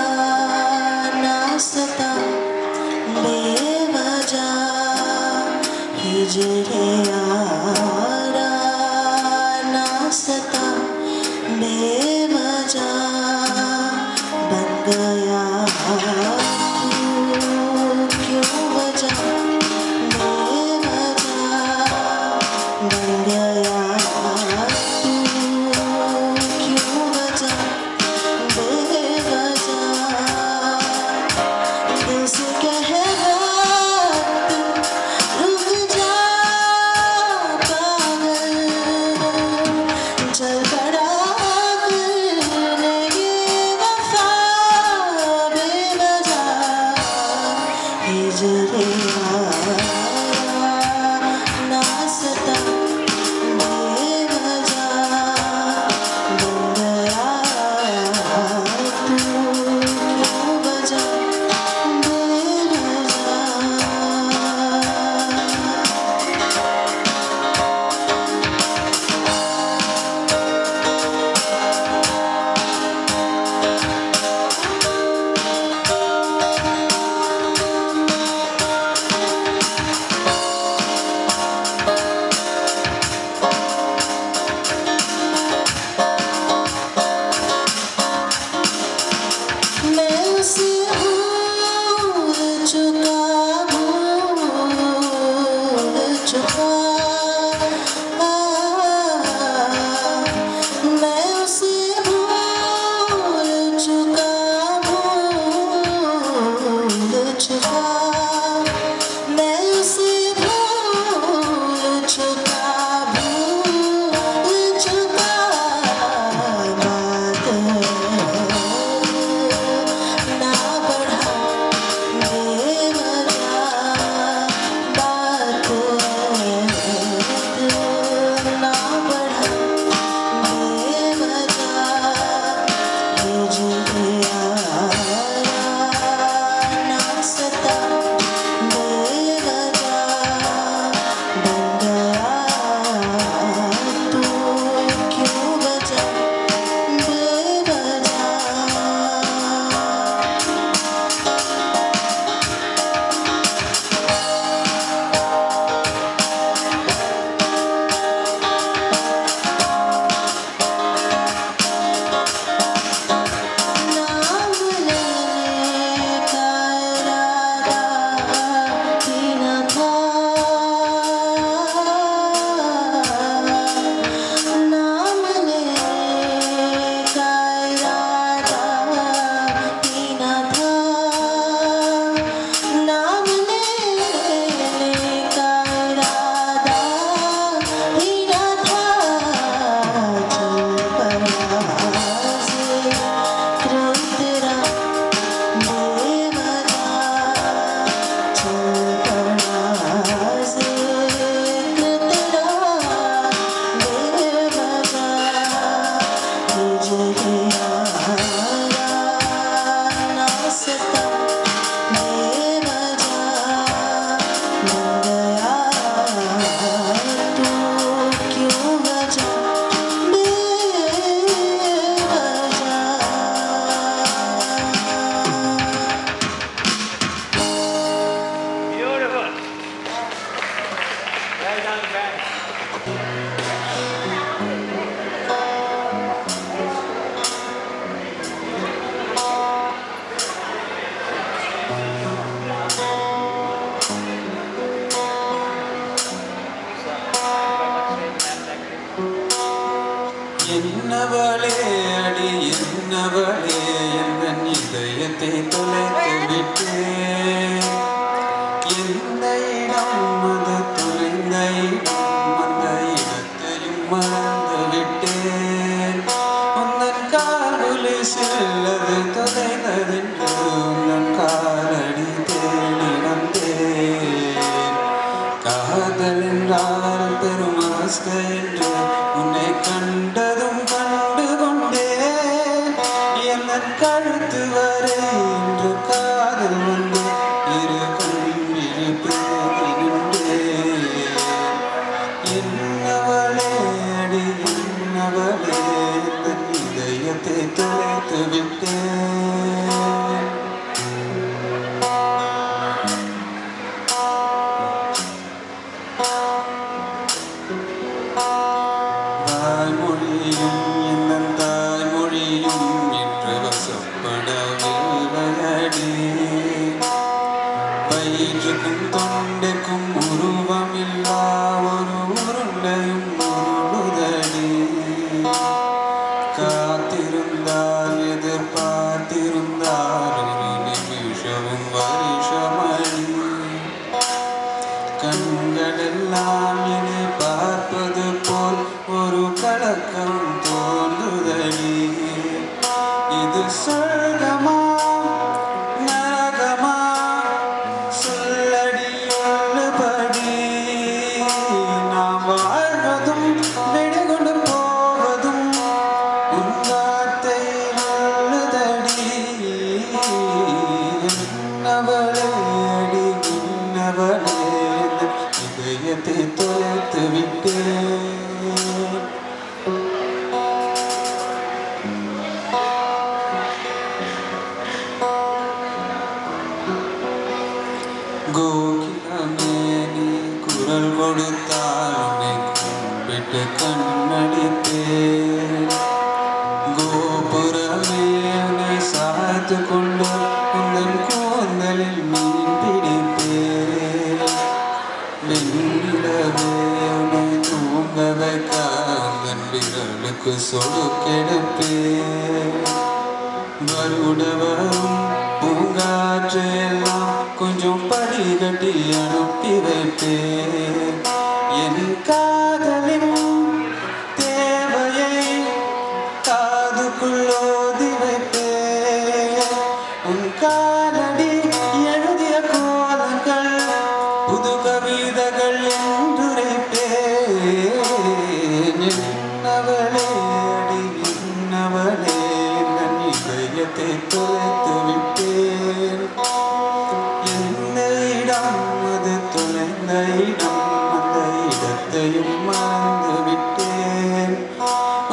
ना सता बेवजह, हिजरे आरा ना सता बेवजह, बन गया तू क्यों वजह, बेवजह बन गया चुका मैं उसे भूल चुका बात ना बढ़ा बेवजह बात ना बढ़ा बेवजह हिजर ना सता बेवजह बन गया तू क्यों बचा बेवजह नाम लेने का इरादा ही न था नाम लेने का इरादा ही न था नाम लेने का इरादा ही न था चल पड़ा जिक्र तेरा बेवजह चल पड़ा जिक्र तेरा बेवजह हिजरिया ना सता बेवजह बन गया तू क्यों बचा Beautiful. Well done, Ben. Ennavale அடி என்னவளே என் இதயத்தை தொலைத்து விட்டேன் எந்த இடம் அது தொலைந்த இடம் அந்த இடத்தையும் மறந்து விட்டேன் உந்தன் கால்குலி செல்லது தொலைந்ததென்று உந்தன் காலடி தேடி வந்தேன் காதல் என்றால் பெரும் அவஸ்தை என்று உன்னை கண்டதும் கண்டு கொண்டேன் என் கழுத்து வரை இன்று காதல் வந்து இரு கண்ணில் பிறகு நின்றேன் என்னவளே அடி என்னவளே என் இதயத்தை தொலைத்து விட்டேன் தாய்மொழியும் என் தாய்மொழியும் என்று வசப்படவில்லையடி வயிற்றுக்கும் தொண்டைக்கும் உருவமில்லா ஒரு உருண்டையும் உருளுதடி காத்திருந்தால் எதிர்பார்த்திருந்தால் ஒரு நிமிஷமும் வருஷமடி கண்களெல்லாம் இனி பார்ப்பது போல் ஒரு கலக்கம் தோன்றுதடி இது சொர்க்கமா நரகமா சொல்லடி உள்ளபடி நாம் வாழ்வதும் வெடிகொண்டு போவதும் உங்காத்தை உள்ளதடி என்னவளே அடி என்னவளே இதயத்தை தொலைத்து விட்டேன் கோகிலமே நீ குரல் கொடுத்தால் உன்னை கும்பிட்டு கண்ணடித்தேன் கோபுரமே உன்னை சாய்த்து கொண்டு உந்தன் கூந்தலில் மீன் பிடிப்பேன் வெண்ணிலவே உன்னை தூங்க வைக்க உந்தன் விரலுக்கு சொடுக்கெடுப்பேன் வருட வரும் பூங்காற்றையெல்லாம் கொஞ்சம் படிகட்டி அனுப்பி வைப்பேன் என் காதலின் தேவையை காதுக்குள்ளோதி வைப்பேன் உன் காலடி எழுதிய கோலங்கள் புது கவிதைகள் என்றுரைப்பேன் என்னவளே அடி என்னவளே என் இதயத்தை தொலைத்து விட்டேன் எந்த இடம் அது தொலைந்த இடம் அந்த இடத்தையும் மறந்து விட்டேன்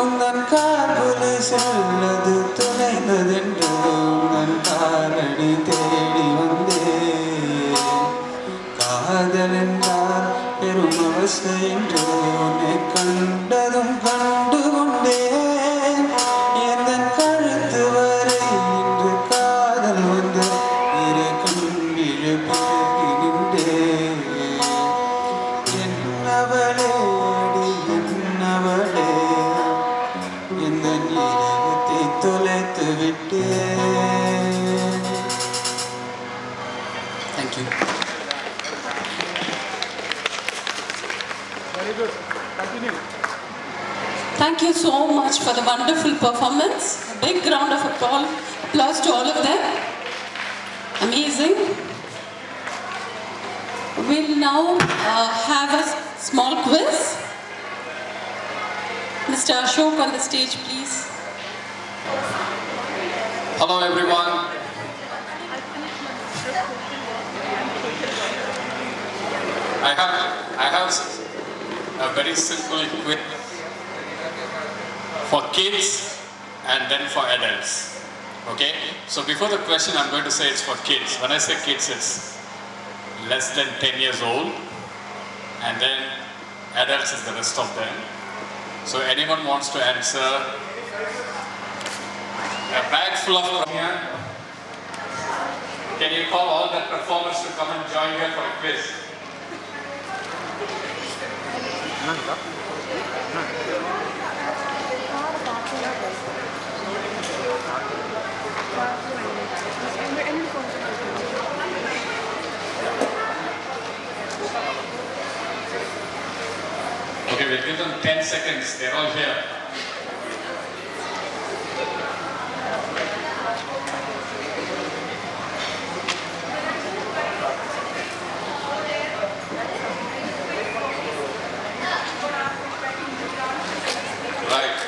உந்தன் கார்புலை செல்லது தொலைந்ததென்று உந்தன் காலடி தேடி வந்தேன் காதல் என்றால் பெரும் அவஸ்தை என்று உன்னை கண்டதும் கண்டு கொண்டேன் எந்தன் கழுத்து வரை இன்று காதல் வந்து இரு கண்ணிழு பிறகி நின்றேன் என்னவளே அடி என்னவளே எந்தன் இதயத்தை தொலைத்து விட்டேன். Thank you. Very good. Continue. Thank you so much for the wonderful performance. A big round of applause to all of them. Amazing. We'll now have a small quiz. Mr. Ashok on the stage, please. Hello everyone. I have a very simple quiz for kids and then for adults. Okay? So before the question, I'm going to say it's for kids. When I say kids, it's less than 10 years old, and then adults is the rest of them. So anyone wants to answer? A bag full of here. Can you call all the performers to come and join here for a quiz? Okay, we'll give them 10 seconds. They're all here. Right.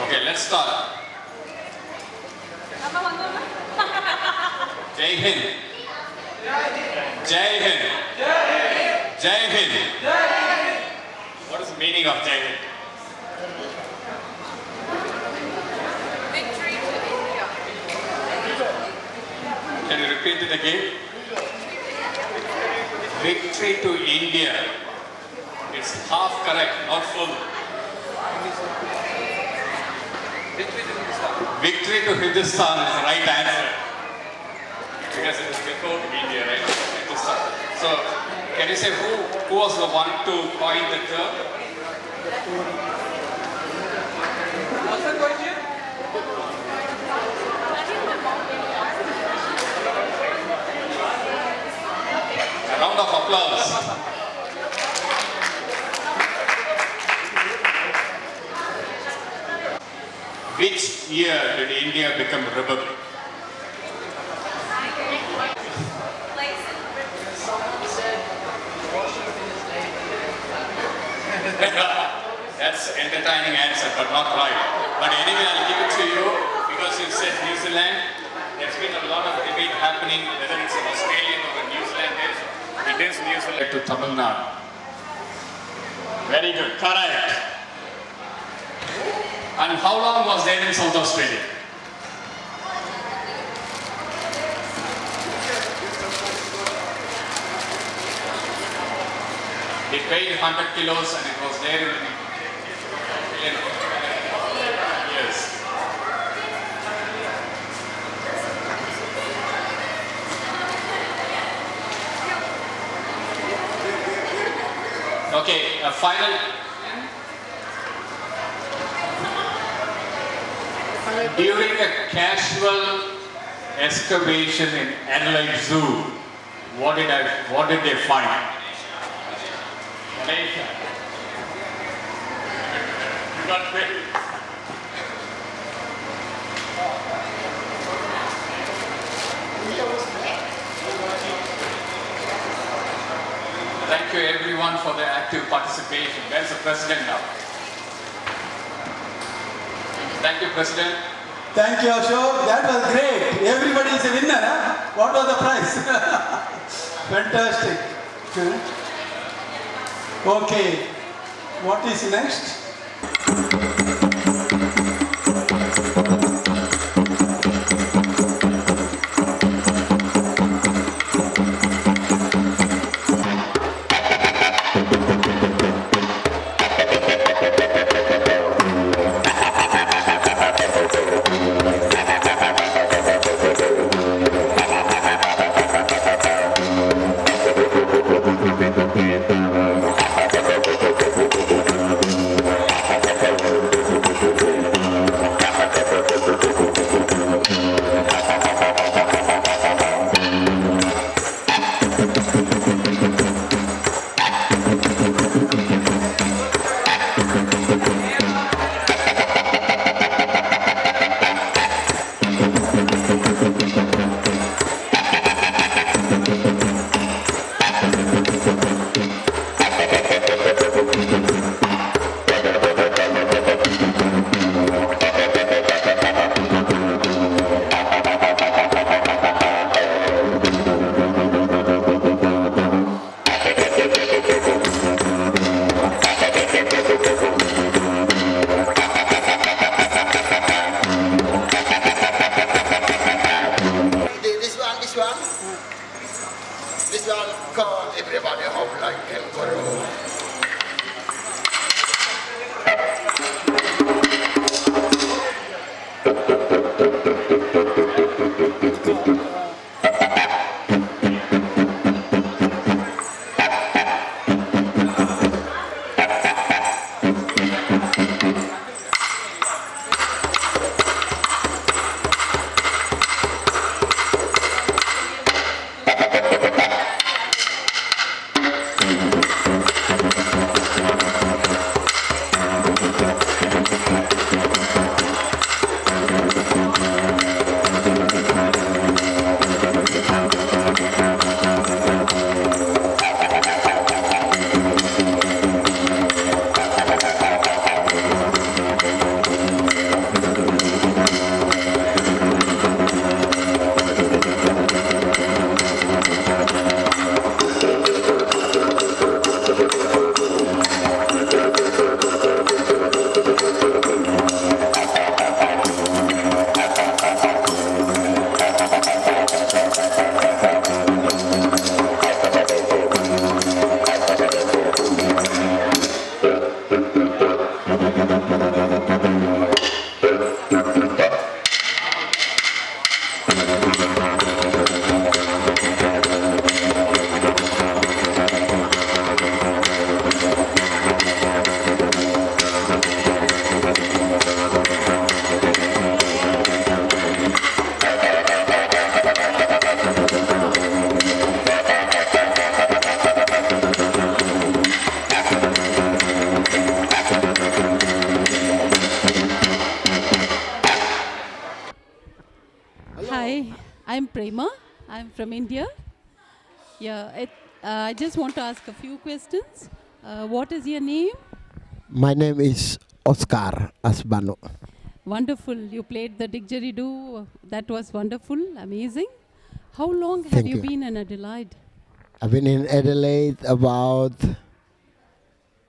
Okay, let's start. Jai Hind. Jai Hind. Jai Hind. What is the meaning of Jai Hind? Victory to India. Can you repeat it again? Victory to India. It's half correct, not full. Victory to Hindustan is the right answer. Because it is before India, right? Hindustan. So, can you say who was the one to coin the term? What's the question? A round of applause. Which year did India become a republic? That's entertaining answer, but not right. But anyway, I'll give it to you because you said New Zealand. There's been a lot of debate happening whether it's an Australian or a New Zealand. It is New Zealand to Tamil Nadu. Very good, correct. And how long was there in South Australia? It weighed 100 kilos and it was there in years. Okay, a final. During a casual excavation in Adelaide Zoo, what did they find? Malaysia. You got it. Thank you everyone for their active participation. Where's the President now? Thank you, President. Thank you, Ashok. That was great. Everybody is a winner. Huh? What was the prize? Fantastic. Okay. What is next? This one called Everybody Home Like Kangaroo. Hi, I'm Prema. I'm from India. I just want to ask a few questions. What is your name? My name is Oscar Asbano. Wonderful. You played the didgeridoo. That was wonderful, amazing. How long have Thank you you. been in Adelaide? I've been in Adelaide about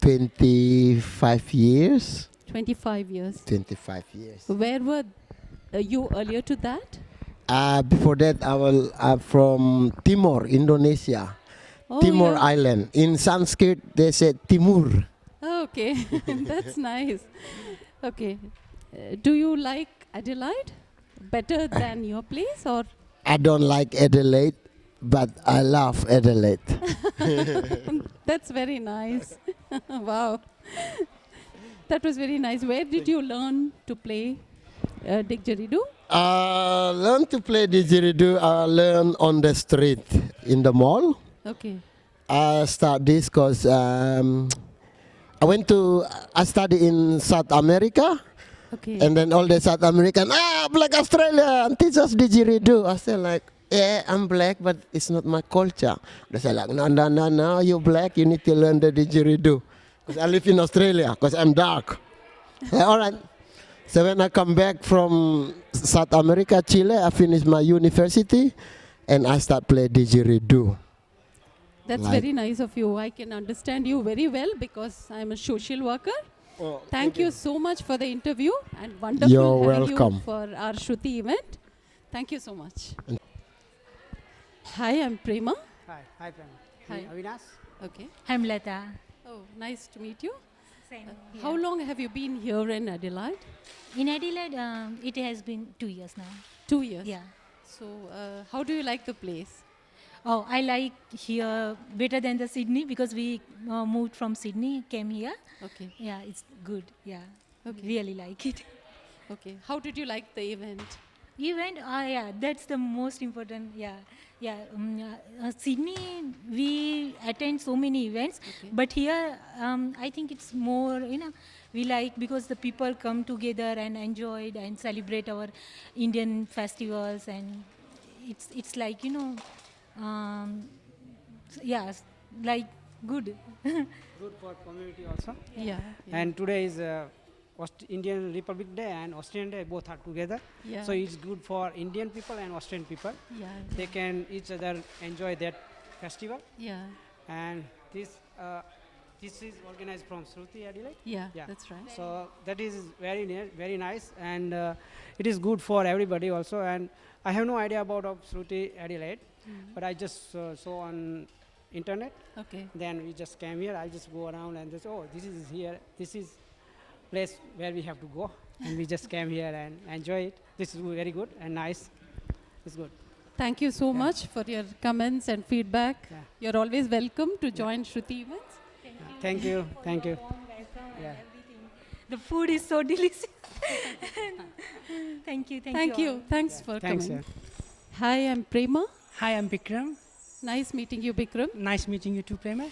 25 years. 25 years. 25 years. Where were you earlier to that? Before that, I'm from Timor, Indonesia. Oh, Timor yeah. Island. In Sanskrit, they said Timur. Oh, okay, that's nice. Okay, do you like Adelaide better than your place, or? I don't like Adelaide, but I love Adelaide. That's very nice. Wow, that was very nice. Where did you learn to play didgeridoo? Learn to play didgeridoo. I learn on the street in the mall. Okay. I start this because I studied in South America. Okay. And then all the South American, black Australian, teach us didgeridoo. I said like, yeah, I'm black, but it's not my culture. They say like, no, you're black, you need to learn the didgeridoo. Because I live in Australia, because I'm dark. All right. So when I come back from South America, Chile, I finish my university, and I start play didgeridoo. That's very nice of you. I can understand you very well because I'm a social worker. Oh, thank you so much for the interview and wonderful You're having welcome. you for our Shruthi event. Thank you so much. Hi, I'm Prema. Hi Prema. Hi. Avinash. Okay. I'm Lata. Oh, nice to meet you. Same. How long have you been here in Adelaide? In Adelaide, it has been 2 years now. 2 years? Yeah. So, how do you like the place? Oh, I like here better than the Sydney because we moved from Sydney, came here. Okay. Yeah, it's good. Yeah. Okay. Really like it. Okay. How did you like the event? Event, yeah, that's the most important. Yeah. Sydney, we attend so many events, but here, I think it's more, we like because the people come together and enjoy it and celebrate our Indian festivals, and it's like yeah, like good. Good for community also. Yeah. And today is Indian Republic Day and Australian Day, both are together. Yeah. So it's good for Indian people and Australian people. Yeah. They can each other enjoy that festival. Yeah. And this is organized from Shruthi Adelaide. Yeah, that's right. So that is very nice, and it is good for everybody also. And I have no idea about Shruthi Adelaide, but I just saw on internet. Okay. Then we just came here. I just go around and just, this is here. This is place where we have to go, and we just came here and enjoy it. This is very good and nice. It's good. Thank you so much for your comments and feedback. Yeah. You're always welcome to join Shruthi events. Thank you. Thank you. Yeah. The food is so delicious. Thank you. Thank you. Thanks for Thanks, coming. Hi, I'm Prema. Hi, I'm Bikram. Nice meeting you, Bikram. Nice meeting you too, Prema.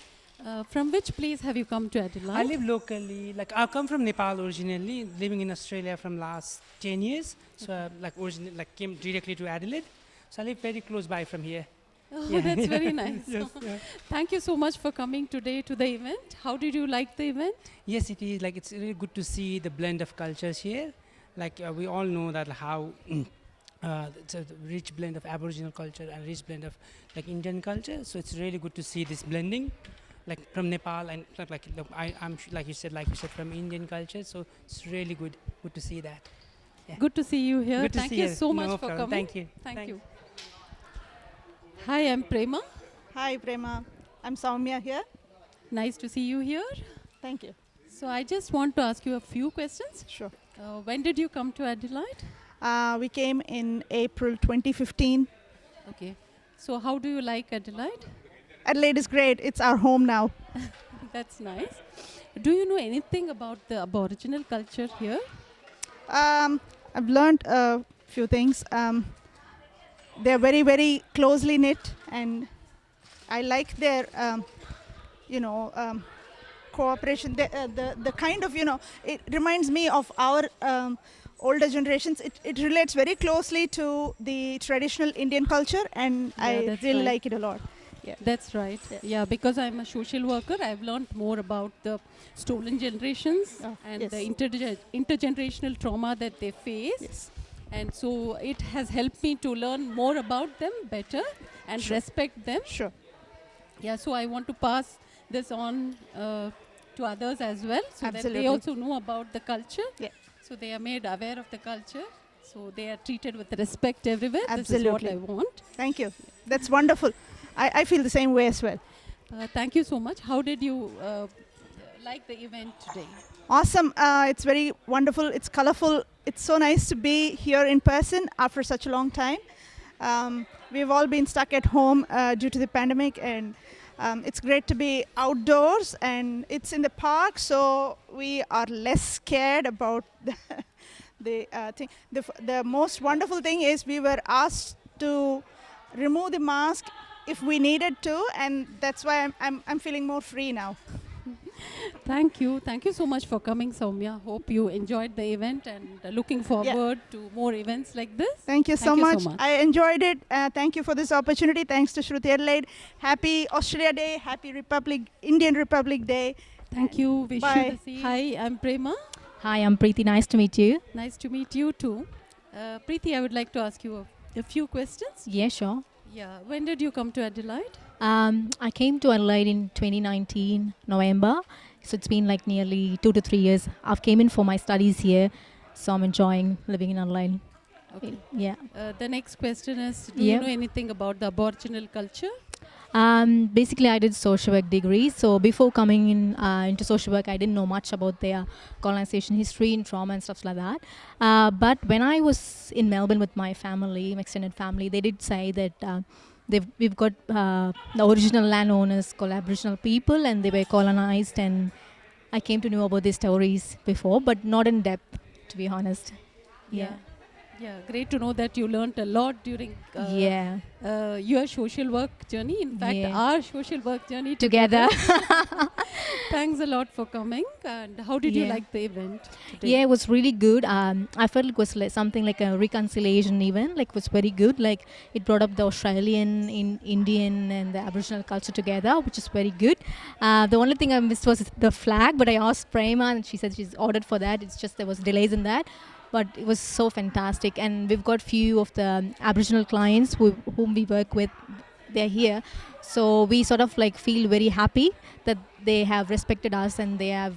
From which place have you come to Adelaide? I live locally. Like I come from Nepal originally, living in Australia from last 10 years. So came directly to Adelaide. So I live very close by from here. Oh, Yeah. that's very nice. Yes, yeah. Thank you so much for coming today to the event. How did you like the event? Yes, it is. Like it's really good to see the blend of cultures here. Like we all know that how it's a rich blend of Aboriginal culture and rich blend of like Indian culture. So it's really good to see this blending, like from Nepal and I'm like you said from Indian culture. So it's really good to see that. Yeah. Good to see you here. Good to Thank see you you. so No much for problem. coming. Thank you. Thank Thanks. you. Hi, I'm Prema. Hi, Prema. I'm Soumya here. Nice to see you here. Thank you. So I just want to ask you a few questions. Sure. When did you come to Adelaide? We came in April 2015. Okay. So how do you like Adelaide? Adelaide is great. It's our home now. That's nice. Do you know anything about the Aboriginal culture here? I've learned a few things. They're very, very closely knit, and I like their, cooperation. The kind of, it reminds me of our older generations. It relates very closely to the traditional Indian culture, and I that's really right. like it a lot. Yeah. That's right. Yeah, because I'm a social worker, I've learned more about the stolen generations and yes. the intergenerational trauma that they face. Yes. And so it has helped me to learn more about them better and Sure. respect them. Sure. Yeah, so I want to pass this on to others as well, so that they Absolutely. also know about the culture. Yeah. So they are made aware of the culture. So they are treated with respect everywhere. Absolutely. This is what I want. Thank you. That's wonderful. I feel the same way as well. Thank you so much. How did you like the event today? Awesome. It's very wonderful. It's colorful. It's so nice to be here in person after such a long time. We've all been stuck at home due to the pandemic, and it's great to be outdoors, and it's in the park, so we are less scared about the thing. The most wonderful thing is we were asked to remove the mask if we needed to, and that's why I'm feeling more free now. Thank you. Thank you so much for coming, Soumya. Hope you enjoyed the event and looking forward to more events like this. Thank you so much. I enjoyed it. Thank you for this opportunity. Thanks to Shruthi Adelaide. Happy Australia Day. Happy Indian Republic Day. Thank you. Wish you the same. Hi, I'm Prema. Hi, I'm Preeti. Nice to meet you. Nice to meet you too. Preeti, I would like to ask you a few questions. Yeah, sure. Yeah. When did you come to Adelaide? I came to Adelaide in 2019, November. So it's been like nearly 2 to 3 years. I've came in for my studies here. So I'm enjoying living in Adelaide. Okay. Yeah. The next question is, do you know anything about the Aboriginal culture? Basically, I did social work degree. So before coming in into social work, I didn't know much about their colonization history and trauma and stuff like that. But when I was in Melbourne with my family, my extended family, they did say that we've got the original landowners called Aboriginal people, and they were colonized. And I came to know about these stories before, but not in depth, to be honest. Yeah. Yeah, great to know that you learned a lot during your social work journey. In fact, our social work journey together. Thanks a lot for coming. And how did you like the event today? Yeah, it was really good. I felt it was like something like a reconciliation event. Like, it was very good. Like, it brought up the Australian, Indian, and the Aboriginal culture together, which is very good. The only thing I missed was the flag, but I asked Prema, and she said she's ordered for that. It's just there was delays in that. But it was so fantastic, and we've got few of the Aboriginal clients whom we work with. They're here, so we sort of like feel very happy that they have respected us and they have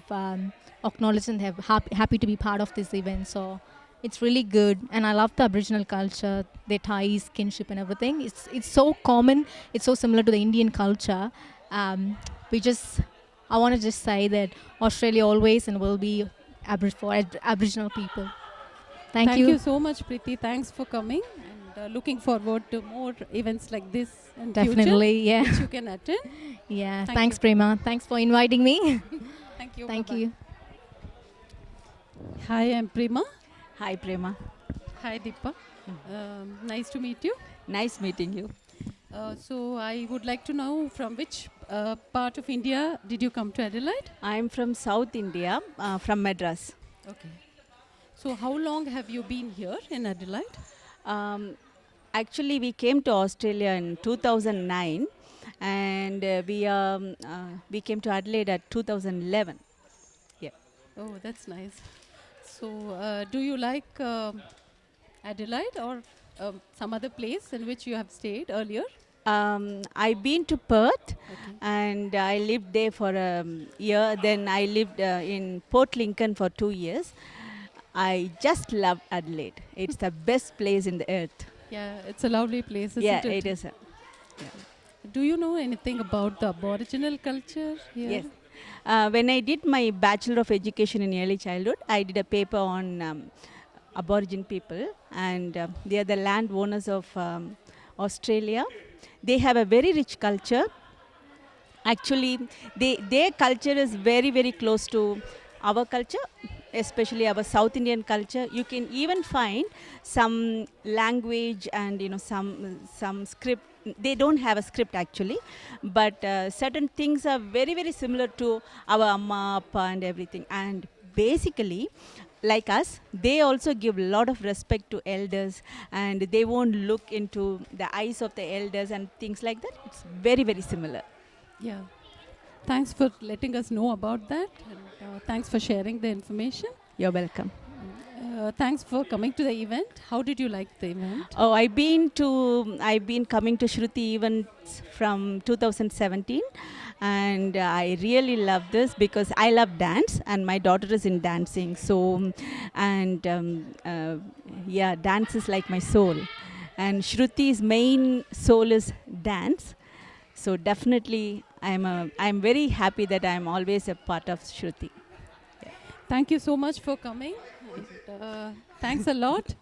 acknowledged and have happy to be part of this event. So it's really good, and I love the Aboriginal culture, their ties, kinship, and everything. It's so common. It's so similar to the Indian culture. I want to just say that Australia always and will be for Aboriginal people. Thank you. You so much, Preeti. Thanks for coming, and looking forward to more events like this in Definitely, future, which you can attend. Yeah, thanks, Prema. Thanks for inviting me. Thank you. Thank Bye-bye. you. Hi, I'm Prema. Hi, Prema. Hi, Deepa. Nice to meet you. Nice meeting you. So I would like to know from which part of India did you come to Adelaide? I'm from South India, from Madras. Okay. So how long have you been here in Adelaide? Actually, we came to Australia in 2009, and we came to Adelaide at 2011. Yeah. Oh, that's nice. So do you like Adelaide or some other place in which you have stayed earlier? I've been to Perth, and I lived there for a year. Then I lived in Port Lincoln for 2 years. I just love Adelaide. It's the best place in the earth. Yeah, it's a lovely place, isn't yeah, it? it is. Do you know anything about the Aboriginal culture here? Yes. When I did my Bachelor of Education in Early Childhood, I did a paper on Aboriginal people, and they are the landowners of Australia. They have a very rich culture. Actually, their culture is very, very close to our culture, especially our South Indian culture. You can even find some language and some script. They don't have a script actually, but certain things are very, very similar to our Amma, Appa and everything. And basically, like us, they also give a lot of respect to elders, and they won't look into the eyes of the elders and things like that. It's very, very similar. Yeah. Thanks for letting us know about that, and thanks for sharing the information. You're welcome. Thanks for coming to the event. How did you like the event? Oh, I've been coming to Shruthi events from 2017, and I really love this because I love dance, and my daughter is in dancing. So, and yeah, dance is like my soul, and Shruthi's main soul is dance. So definitely, I'm very happy that I'm always a part of Shruthi. Yeah. Thank you so much for coming. And, thanks a lot.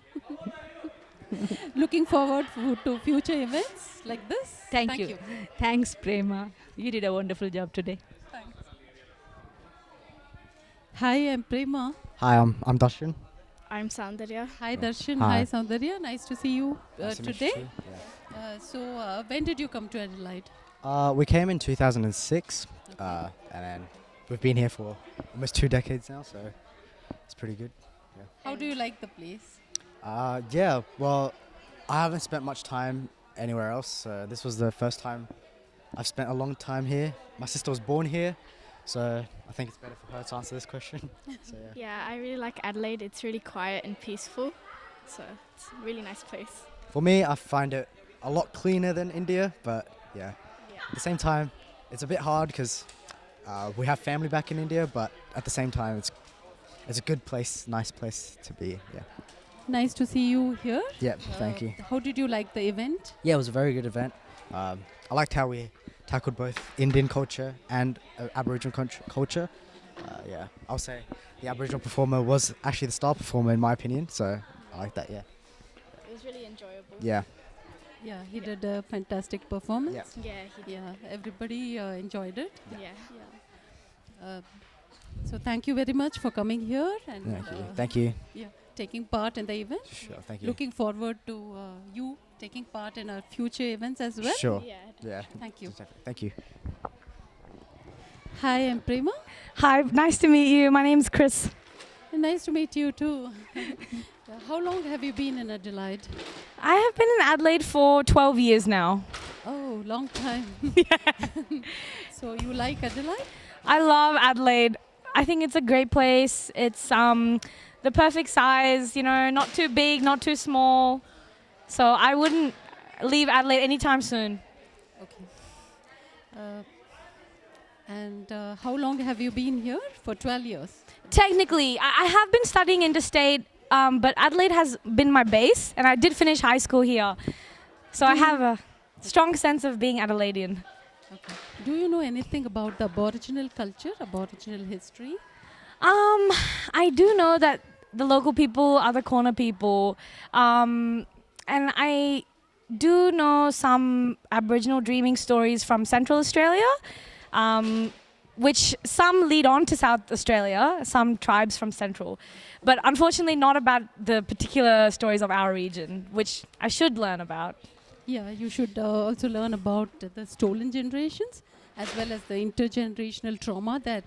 Looking forward to future events like this. Thank you. Thanks, Prema. You did a wonderful job today. Thanks. Hi, I'm Prema. Hi, I'm Darshan. I'm Soundarya. Hi Darshan, Hi. hi Soundarya, nice to see you Nice to meet today. you, When did you come to Adelaide? We came in 2006, and then we've been here for almost 2 decades now, so it's pretty good. How do you like the place? Yeah, well, I haven't spent much time anywhere else, so this was the first time I've spent a long time here. My sister was born here, so I think it's better for her to answer this question. So, yeah. Yeah, I really like Adelaide. It's really quiet and peaceful. So it's a really nice place. For me, I find it a lot cleaner than India, but yeah. At the same time, it's a bit hard because we have family back in India, but at the same time, it's a good place, nice place to be. Yeah. Nice to see you here. Yeah, thank you. How did you like the event? Yeah, it was a very good event. I liked how we tackled both Indian culture and Aboriginal culture. Yeah, I'll say the Aboriginal performer was actually the star performer in my opinion, so I like that. Yeah. It was really enjoyable. Yeah. Yeah, he did a fantastic performance. Yeah, he did. Yeah, everybody enjoyed it. Yeah. So thank you very much for coming here and Thank you. Yeah, taking part in the event. Sure, thank you. Looking forward to you taking part in our future events as well. Sure. Yeah. Thank you. Thank you. Hi, I'm Prema. Hi, nice to meet you. My name's Chris. Nice to meet you too. How long have you been in Adelaide? I have been in Adelaide for 12 years now. Oh, long time. So you like Adelaide? I love Adelaide. I think it's a great place. It's the perfect size, you know, not too big, not too small. So I wouldn't leave Adelaide anytime soon. Okay. And how long have you been here? For 12 years? Technically, I have been studying interstate, but Adelaide has been my base, and I did finish high school here. So I have a strong sense of being Adelaidean. Okay. Do you know anything about the Aboriginal culture, Aboriginal history? I do know that the local people are the corner people, and I do know some Aboriginal dreaming stories from Central Australia, which some lead on to South Australia, some tribes from Central, but unfortunately not about the particular stories of our region, which I should learn about. Yeah, you should also learn about the stolen generations as well as the intergenerational trauma that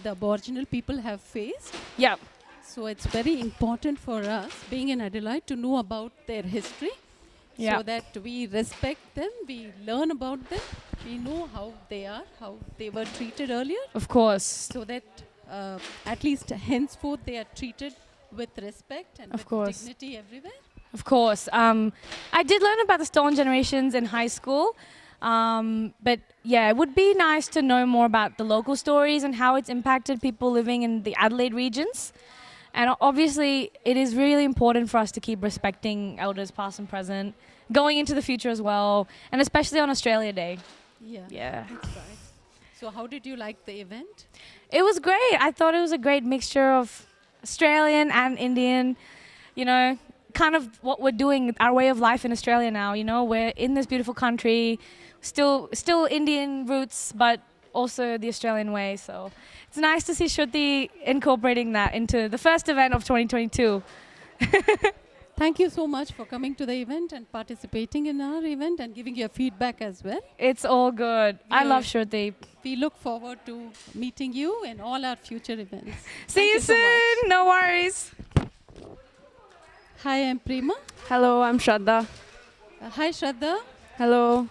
the Aboriginal people have faced. Yeah. So it's very important for us, being in Adelaide, to know about their history so that we respect them, we learn about them, we know how they are, how they were treated earlier. Of course. So that at least henceforth they are treated with respect and with dignity everywhere. Of course. I did learn about the stolen generations in high school. But yeah, it would be nice to know more about the local stories and how it's impacted people living in the Adelaide regions. And obviously, it is really important for us to keep respecting elders past and present, going into the future as well, and especially on Australia Day. Yeah. That's right. So how did you like the event? It was great. I thought it was a great mixture of Australian and Indian, you know, kind of what we're doing, our way of life in Australia now, you know, we're in this beautiful country, still Indian roots, but also the Australian way. So it's nice to see Shruthi incorporating that into the first event of 2022. Thank you so much for coming to the event and participating in our event and giving your feedback as well. It's all good. I love Shruthi. We look forward to meeting you in all our future events. See you soon. No worries. Hi, I'm Prema. Hello, I'm Shraddha. Hi, Shraddha. Hello.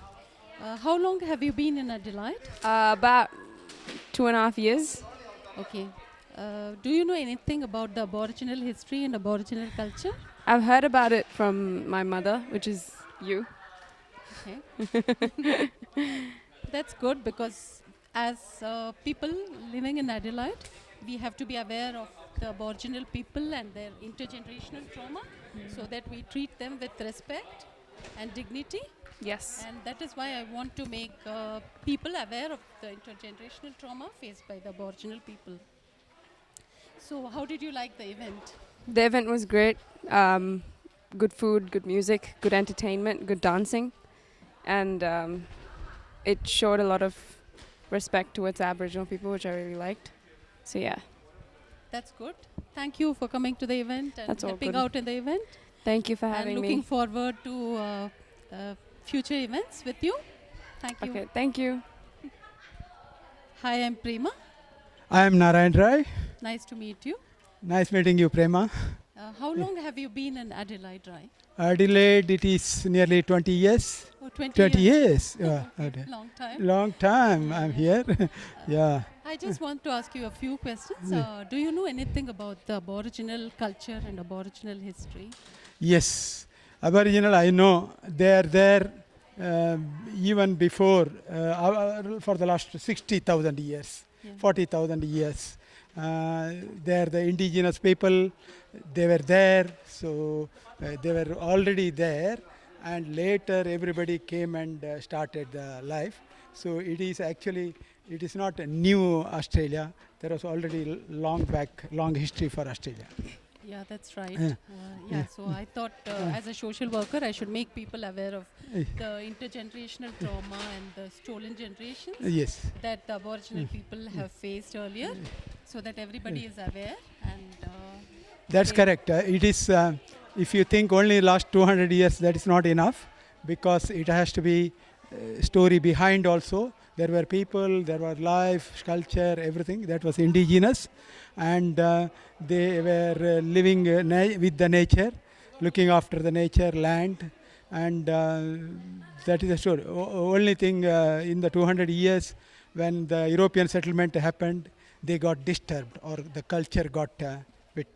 How long have you been in Adelaide? About 2.5 years. Okay. Do you know anything about the Aboriginal history and Aboriginal culture? I've heard about it from my mother, which is you. Okay. That's good because as people living in Adelaide, we have to be aware of the Aboriginal people and their intergenerational trauma so that we treat them with respect and dignity. Yes. And that is why I want to make people aware of the intergenerational trauma faced by the Aboriginal people. So how did you like the event? The event was great. Good food, good music, good entertainment, good dancing. And it showed a lot of respect towards Aboriginal people, which I really liked. So yeah. That's good. Thank you for coming to the event and That's all helping good. out in the event. Thank you for having and me. looking forward to future events with you. Thank you. Okay, thank you. Hi, I'm Prema. I am Narayan Rai. Nice to meet you. Nice meeting you, Prema. How long have you been in Adelaide, Rai? Adelaide, it is nearly 20 years. Oh, 20 years. Yeah. Okay, long time. Long time I'm here. Yeah. I just want to ask you a few questions. Do you know anything about the Aboriginal culture and Aboriginal history? Yes. Aboriginal, I know. They are there even before, for the last 60,000 years, 40,000 years. They are the indigenous people. They were there. So they were already there. And later everybody came and started the life. So it is actually, it is not a new Australia. There was already long history for Australia. Yeah, that's right. Yeah. So I thought as a social worker, I should make people aware of the intergenerational trauma and the stolen generations Yes. that the Aboriginal people have faced earlier, so that everybody is aware. And That's correct. It is, if you think only last 200 years, that is not enough, because it has to be story behind also. There were people, there were life, culture, everything that was indigenous, and they were living with the nature, looking after the nature, land, and that is the story. Only thing in the 200 years when the European settlement happened, they got disturbed, or the culture got bit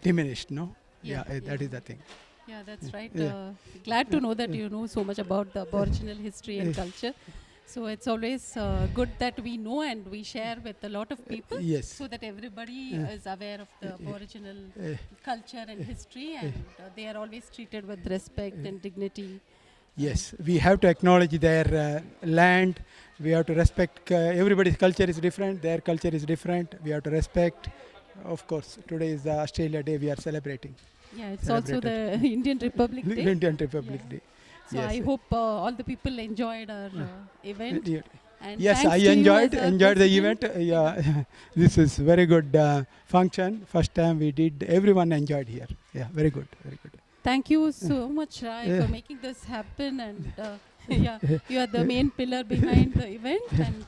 diminished, no? Yeah, that is the thing. Yeah, that's right. Glad to know that you know so much about the Aboriginal history and culture. So it's always good that we know and we share with a lot of people, so that everybody is aware of the Aboriginal culture and history, and they are always treated with respect and dignity. Yes, we have to acknowledge their land. We have to respect, everybody's culture is different, their culture is different. We have to respect. Of course, today is the Australia Day we are celebrating. Yeah, it's also the Indian Republic Day. Indian Republic Day. So I hope all the people enjoyed our event. And yes, thanks I to you enjoyed as a the event. president. Yeah, this is very good function. First time we did, everyone enjoyed here. Yeah, very good, very good. Thank you so much, Rai, for making this happen. And you are the main pillar behind the event. And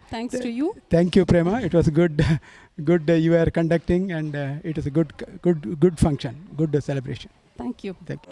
thanks to you. Thank you, Prema. It was good, you were conducting, and it is a good function, good celebration. Thank you. Thank you.